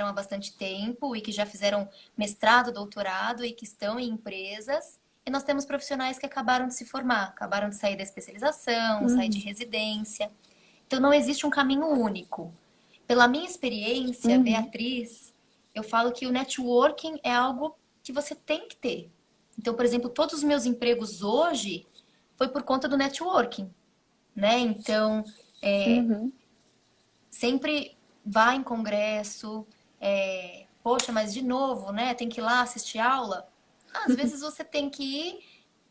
há bastante tempo e que já fizeram mestrado, doutorado e que estão em empresas. E nós temos profissionais que acabaram de se formar, acabaram de sair da especialização, sair de uhum. residência. Então, não existe um caminho único. Pela minha experiência, Uhum. Beatriz, eu falo que o networking é algo que você tem que ter. Então, por exemplo, todos os meus empregos hoje foi por conta do networking, né? Então, Uhum. sempre vá em congresso, poxa, mas de novo, né? Tem que ir lá assistir aula. Às vezes você tem que ir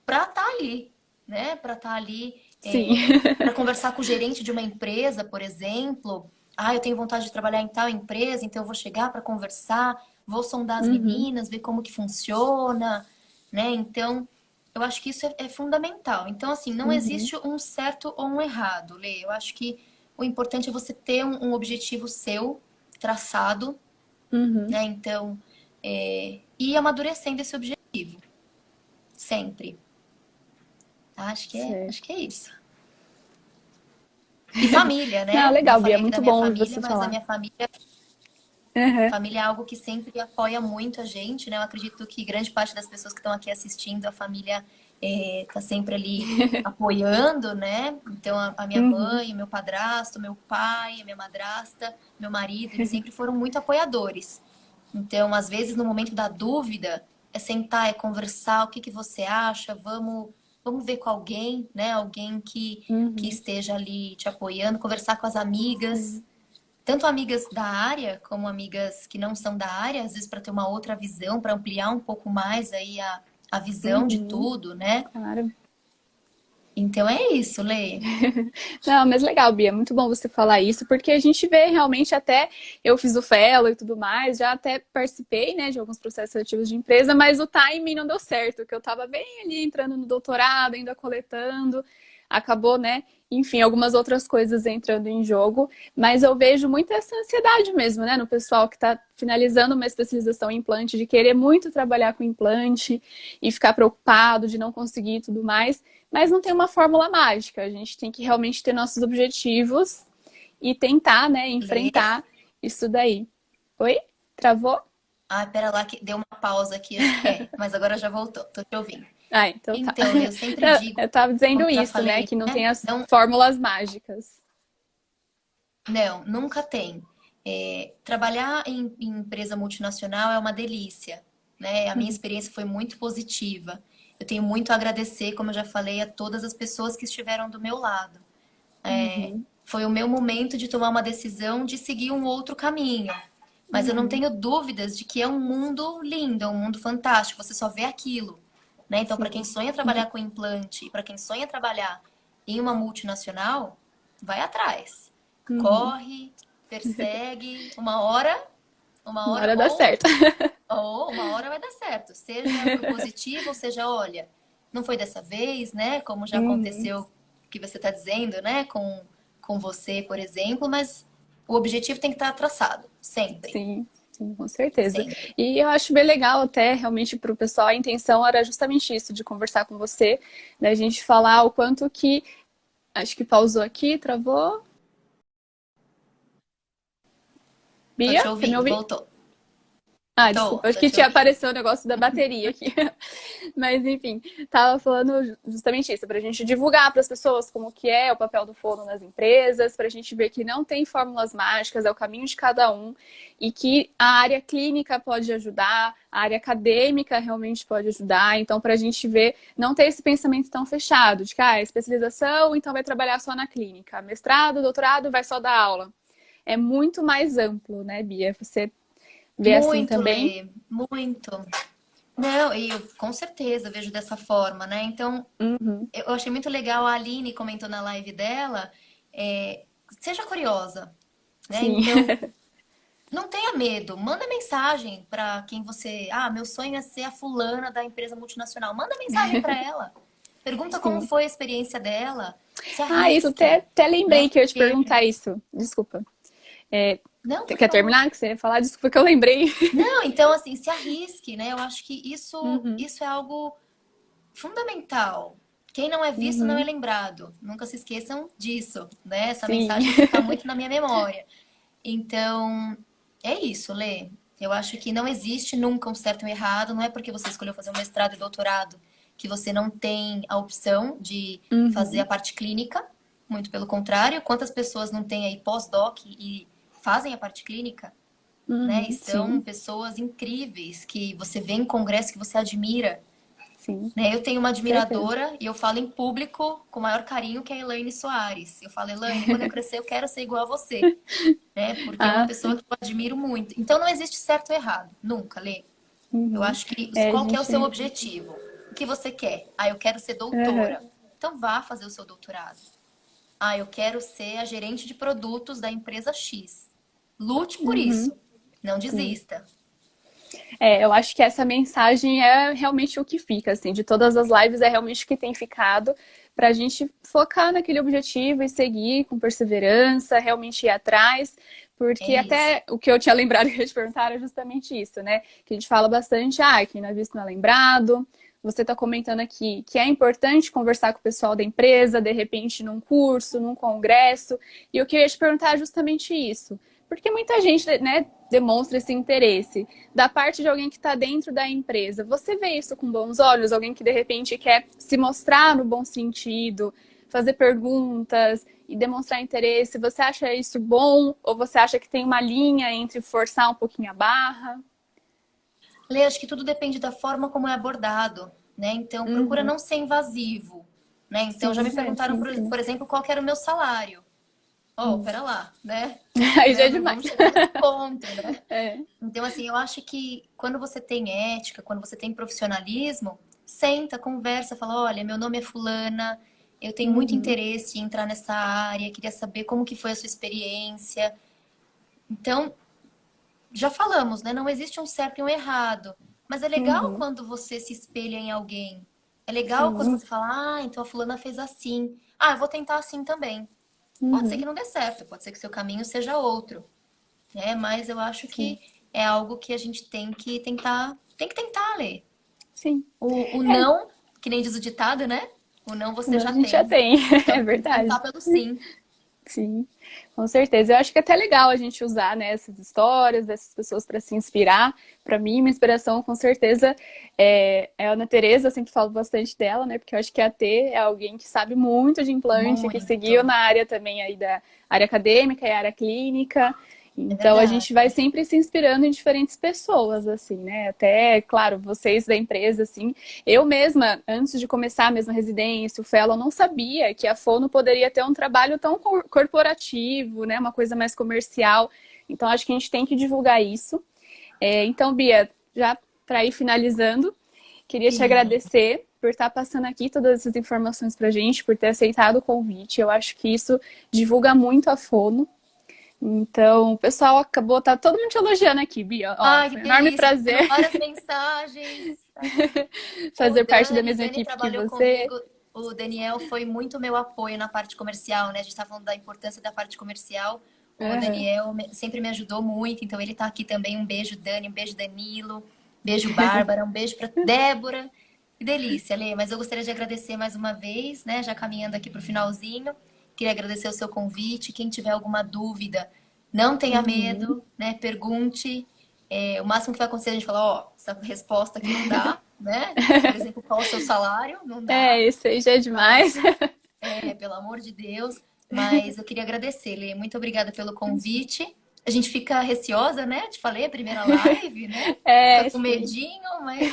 para estar ali, né? Para estar ali, Sim. para conversar com o gerente de uma empresa, por exemplo. Ah, eu tenho vontade de trabalhar em tal empresa, então eu vou chegar para conversar, vou sondar as Uhum. meninas, ver como que funciona, né? Então, eu acho que isso é fundamental. Então, assim, não Uhum. existe um certo ou um errado, Lê. Eu acho que o importante é você ter um objetivo seu traçado, Uhum. né? Então, ir amadurecendo esse objetivo, sempre. Acho Certo. que é isso. E família, Não, né? Não legal, Bia. falei aqui da Muito minha bom ouvir família, você mas a falar. minha Uhum. família é algo que sempre apoia muito a gente, né? Eu acredito que grande parte das pessoas que estão aqui assistindo, a família tá sempre ali apoiando, né? Então, a minha Uhum. mãe, o meu padrasto, meu pai, a minha madrasta, meu marido, eles sempre foram muito apoiadores. Então, às vezes, no momento da dúvida, é sentar, é conversar, o que que você acha? Vamos ver com alguém, né? Alguém que Uhum. esteja ali te apoiando, conversar com as amigas, Sim. tanto amigas da área como amigas que não são da área, às vezes para ter uma outra visão, para ampliar um pouco mais aí a visão de Uhum. tudo, né? Claro. Então é isso, Lê. Não, mas legal, Bia, muito bom você falar isso, porque a gente vê realmente até, eu fiz o fellow e tudo mais, já até participei, né, de alguns processos seletivos de empresa, mas o timing não deu certo, que eu tava bem ali entrando no doutorado, ainda coletando, acabou, né, enfim, algumas outras coisas entrando em jogo, mas eu vejo muito essa ansiedade mesmo, né, no pessoal que tá finalizando uma especialização em implante, de querer muito trabalhar com implante e ficar preocupado de não conseguir e tudo mais, mas não tem uma fórmula mágica. A gente tem que realmente ter nossos objetivos e tentar, né, Lê. enfrentar isso daí. Oi? Travou? Ah, pera lá que deu uma pausa aqui, acho que mas agora já voltou, tô te ouvindo. Ah, então tá. Então, Lê, eu sempre digo, Eu tava como dizendo eu já isso, né, falei, que não né? tem as Não, fórmulas mágicas. não, nunca tem. Trabalhar em empresa multinacional é uma delícia, né? A minha experiência foi muito positiva. Eu tenho muito a agradecer, como eu já falei, a todas as pessoas que estiveram do meu lado. Uhum, Foi o meu momento de tomar uma decisão de seguir um outro caminho. Mas eu não uhum, tenho dúvidas de que é um mundo lindo, é um mundo fantástico. Você só vê aquilo, né? Então, para quem sim. sonha trabalhar com implante, para quem sonha trabalhar em uma multinacional, vai atrás. Uhum. Corre, persegue, uma Uma hora hora dá certo. ou uma hora vai dar certo. Seja pro positivo, ou seja, olha, não foi dessa vez, né? Como já Uhum. aconteceu que você está dizendo, né? Com você, por exemplo, mas o objetivo tem que estar traçado, sempre, Sim, sim, com certeza. sempre. E eu acho bem legal até, realmente, para o pessoal, a intenção era justamente isso, de conversar com você, da gente falar o quanto que... Acho que pausou aqui, travou. Tô Bia, te você me ouvindo, ouviu? voltou. Ah, desculpa, acho Tô que te tinha ouvindo. aparecido o negócio da bateria aqui. Mas enfim, tava falando justamente isso, para a gente divulgar para as pessoas como que é o papel do fono nas empresas, para a gente ver que não tem fórmulas mágicas, é o caminho de cada um, e que a área clínica pode ajudar, a área acadêmica realmente pode ajudar. Então, para a gente ver, não ter esse pensamento tão fechado, de que especialização, então vai trabalhar só na clínica, mestrado, doutorado, vai só dar aula. É muito mais amplo, né, Bia? Você vê assim Muito, também? Lê, muito. Não, e eu com certeza vejo dessa forma, né? Então, Uhum. eu achei muito legal, a Aline comentou na live dela, seja curiosa, né? Sim. Então, não tenha medo, manda mensagem para quem você. Ah, meu sonho é ser a fulana da empresa multinacional. Manda mensagem para ela. Pergunta como Sim. foi a experiência dela. Se Isso até, arrisque, até né? lembrei que eu ia te Porque. perguntar isso. Desculpa. É, Não, por quer favor. terminar? Que você ia falar? Desculpa que eu lembrei. Não, então assim, se arrisque, né? Eu acho que isso, Uhum, isso é algo fundamental. Quem não é visto não é uhum, lembrado. Nunca se esqueçam disso, né? Essa sim. mensagem vai ficar muito na minha memória. Então, é isso, Lê. Eu acho que não existe nunca um certo e um errado. Não é porque você escolheu fazer um mestrado e doutorado que você não tem a opção de fazer a Uhum, parte clínica. Muito pelo contrário. Quantas pessoas não têm aí pós-doc e fazem a parte clínica, né? E uhum, são sim, pessoas incríveis que você vê em congresso que você admira, sim, né? Eu tenho uma com certeza. admiradora e eu falo em público com o maior carinho, que é a Elaine Soares. Eu falo, Elaine, quando eu crescer eu quero ser igual a você, né? Porque é uma pessoa Sim. que eu admiro muito. Então não existe certo ou errado, nunca, Lê. Eu Uhum. acho que A qual que é o seu gente. objetivo? O que você quer? Ah, eu quero ser Uhum, doutora. Então vá fazer o seu doutorado. Ah, eu quero ser a gerente de produtos da empresa X. Lute por uhum, isso. Não sim. desista. Eu acho que essa mensagem é realmente o que fica, assim, de todas as lives é realmente o que tem ficado para a gente focar naquele objetivo e seguir com perseverança, realmente ir atrás, É porque isso. até o que eu tinha lembrado que eu ia te perguntar era justamente isso, né? Que a gente fala bastante, quem não é visto não é lembrado. Você está comentando aqui que é importante conversar com o pessoal da empresa, de repente num curso, num congresso, e o que eu ia te perguntar é justamente isso. Porque muita gente, né, demonstra esse interesse da parte de alguém que está dentro da empresa. Você vê isso com bons olhos? Alguém que de repente quer se mostrar no bom sentido, fazer perguntas e demonstrar interesse. Você acha isso bom? Ou você acha que tem uma linha entre forçar um pouquinho a barra? Lê, acho que tudo depende da forma como é abordado, né? Então, procura Uhum. não ser invasivo, né? Então, já me Sim, perguntaram, sempre, né? por exemplo, qual que era o meu salário. Oh, pera lá, né? Aí já Né? é Não demais. vamos chegar nesse ponto, né? É. Então, assim, eu acho que quando você tem ética, quando você tem profissionalismo, senta, conversa, fala, olha, meu nome é fulana, eu tenho muito Uhum. interesse em entrar nessa área, queria saber como que foi a sua experiência. Então, já falamos, né? Não existe um certo e um errado. Mas é legal Uhum. quando você se espelha em alguém. É legal quando Sim. você fala, ah, então a fulana fez assim. Ah, eu vou tentar assim também. Pode ser que Uhum. não dê certo, pode ser que seu caminho seja outro, né? Mas eu acho Sim. que é algo que a gente tem que tentar ler. Sim. O É, não, que nem diz o ditado, né? O não você não, a já gente já tem. tem, é Então tem que tentar verdade. pelo sim. Sim, com certeza. Eu acho que é até legal a gente usar, né, essas histórias dessas pessoas para se inspirar. Para mim, uma inspiração, com certeza, é a Ana Teresa. Eu sempre falo bastante dela, né? Porque eu acho que a T é alguém que sabe muito de implante, que seguiu Muito. na área também aí da área acadêmica e área clínica. É Então a verdade. gente vai sempre se inspirando em diferentes pessoas, assim, né? Até, claro, vocês da empresa, assim. Eu mesma, antes de começar a mesma residência, o Fellow, não sabia que a Fono poderia ter um trabalho tão corporativo, né? Uma coisa mais comercial. Então acho que a gente tem que divulgar isso. Então, Bia, já para ir finalizando, queria te Sim. agradecer por estar passando aqui todas essas informações para a gente, por ter aceitado o convite. Eu acho que isso divulga muito a Fono. Então, o pessoal acabou, tá todo mundo te elogiando aqui, Bia. Ó, Ai, que foi um enorme delícia. Tô prazer tendo várias mensagens. fazer parte da O mesma Dani equipe que trabalhou você. comigo. O Daniel foi muito meu apoio na parte comercial, né? A gente tá falando da importância da parte comercial. O Aham. Daniel sempre me ajudou muito, então ele tá aqui também. Um beijo, Dani, um beijo, Danilo, beijo, Bárbara, um beijo para Débora. Que delícia, Lê. Mas eu gostaria de agradecer mais uma vez, né? Já caminhando aqui para o finalzinho. Queria agradecer o seu convite. Quem tiver alguma dúvida, não tenha Uhum. medo, né? Pergunte. O máximo que vai acontecer é a gente falar, ó, essa resposta aqui não dá, né? Por exemplo, qual o seu salário? Não dá. Isso aí já é demais. Mas, pelo amor de Deus. Mas eu queria agradecer, Lê. Muito obrigada pelo convite. A gente fica receosa, né? Te falei, a primeira live, né? Fica com Sim. medinho, mas,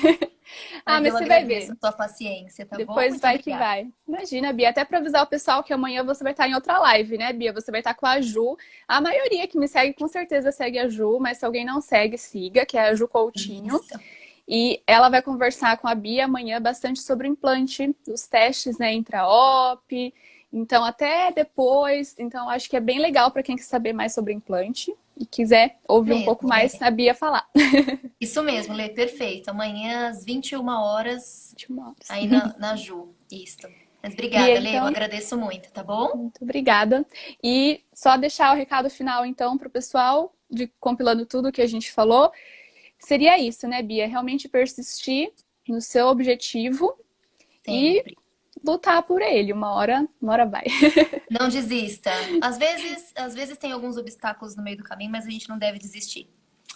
Ah, mas mas eu você vai agradeço ver. a tua paciência, tá bom? Depois Muito vai que obrigada. vai. Imagina, Bia, até para avisar o pessoal que amanhã você vai estar em outra live, né, Bia? Você vai estar com a Ju. A maioria que me segue com certeza segue a Ju, mas se alguém não segue, siga, que é a Ju Coutinho. Isso. E ela vai conversar com a Bia amanhã bastante sobre o implante, os testes, né, intra-op. Então, até depois. Então, acho que é bem legal para quem quer saber mais sobre implante e quiser ouvir um pouco Mesmo, mais Lê. a Bia falar. Isso mesmo, Lê. Perfeito. Amanhã às 21 horas, Última hora. aí na Ju. Isso. Mas Bia, obrigada, Lê. Eu então, agradeço muito, tá bom? muito obrigada. E só deixar o recado final, então, para o pessoal, de compilando tudo que a gente falou. Seria isso, né, Bia? Realmente persistir no seu objetivo e Sempre. lutar por ele. Uma hora vai. Não desista. Às vezes tem alguns obstáculos no meio do caminho, mas a gente não deve desistir.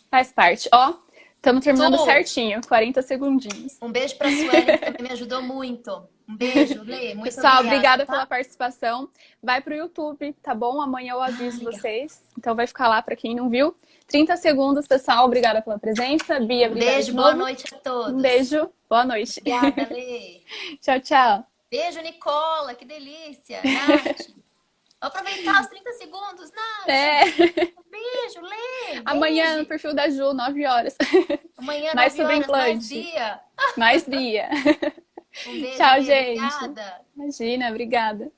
Faz parte. Ó, estamos Su, terminando certinho, 40 segundinhos. um beijo para a Suelen, que também me ajudou muito. Um beijo, Lê. Muito Pessoal, obrigada, obrigada pela tá? participação. Vai pro YouTube, tá bom? Amanhã eu Ah, aviso legal. vocês. Então vai ficar lá para quem não viu. 30 segundos, pessoal. Obrigada pela presença. Bia, Um obrigada de beijo, boa novo. noite a Um todos. beijo. Boa noite. Obrigada, Lê. Tchau, tchau. Beijo, Nicola, que delícia. Nath. Vou aproveitar os 30 segundos, Nath. É. Um beijo, Lê. Amanhã no Beijo. perfil da Ju, 9 horas. Amanhã, Mais 9 sobre horas, mais implante. dia. Mais Bia. Um beijo, Tchau, Lê. gente. Obrigada. Imagina, obrigada.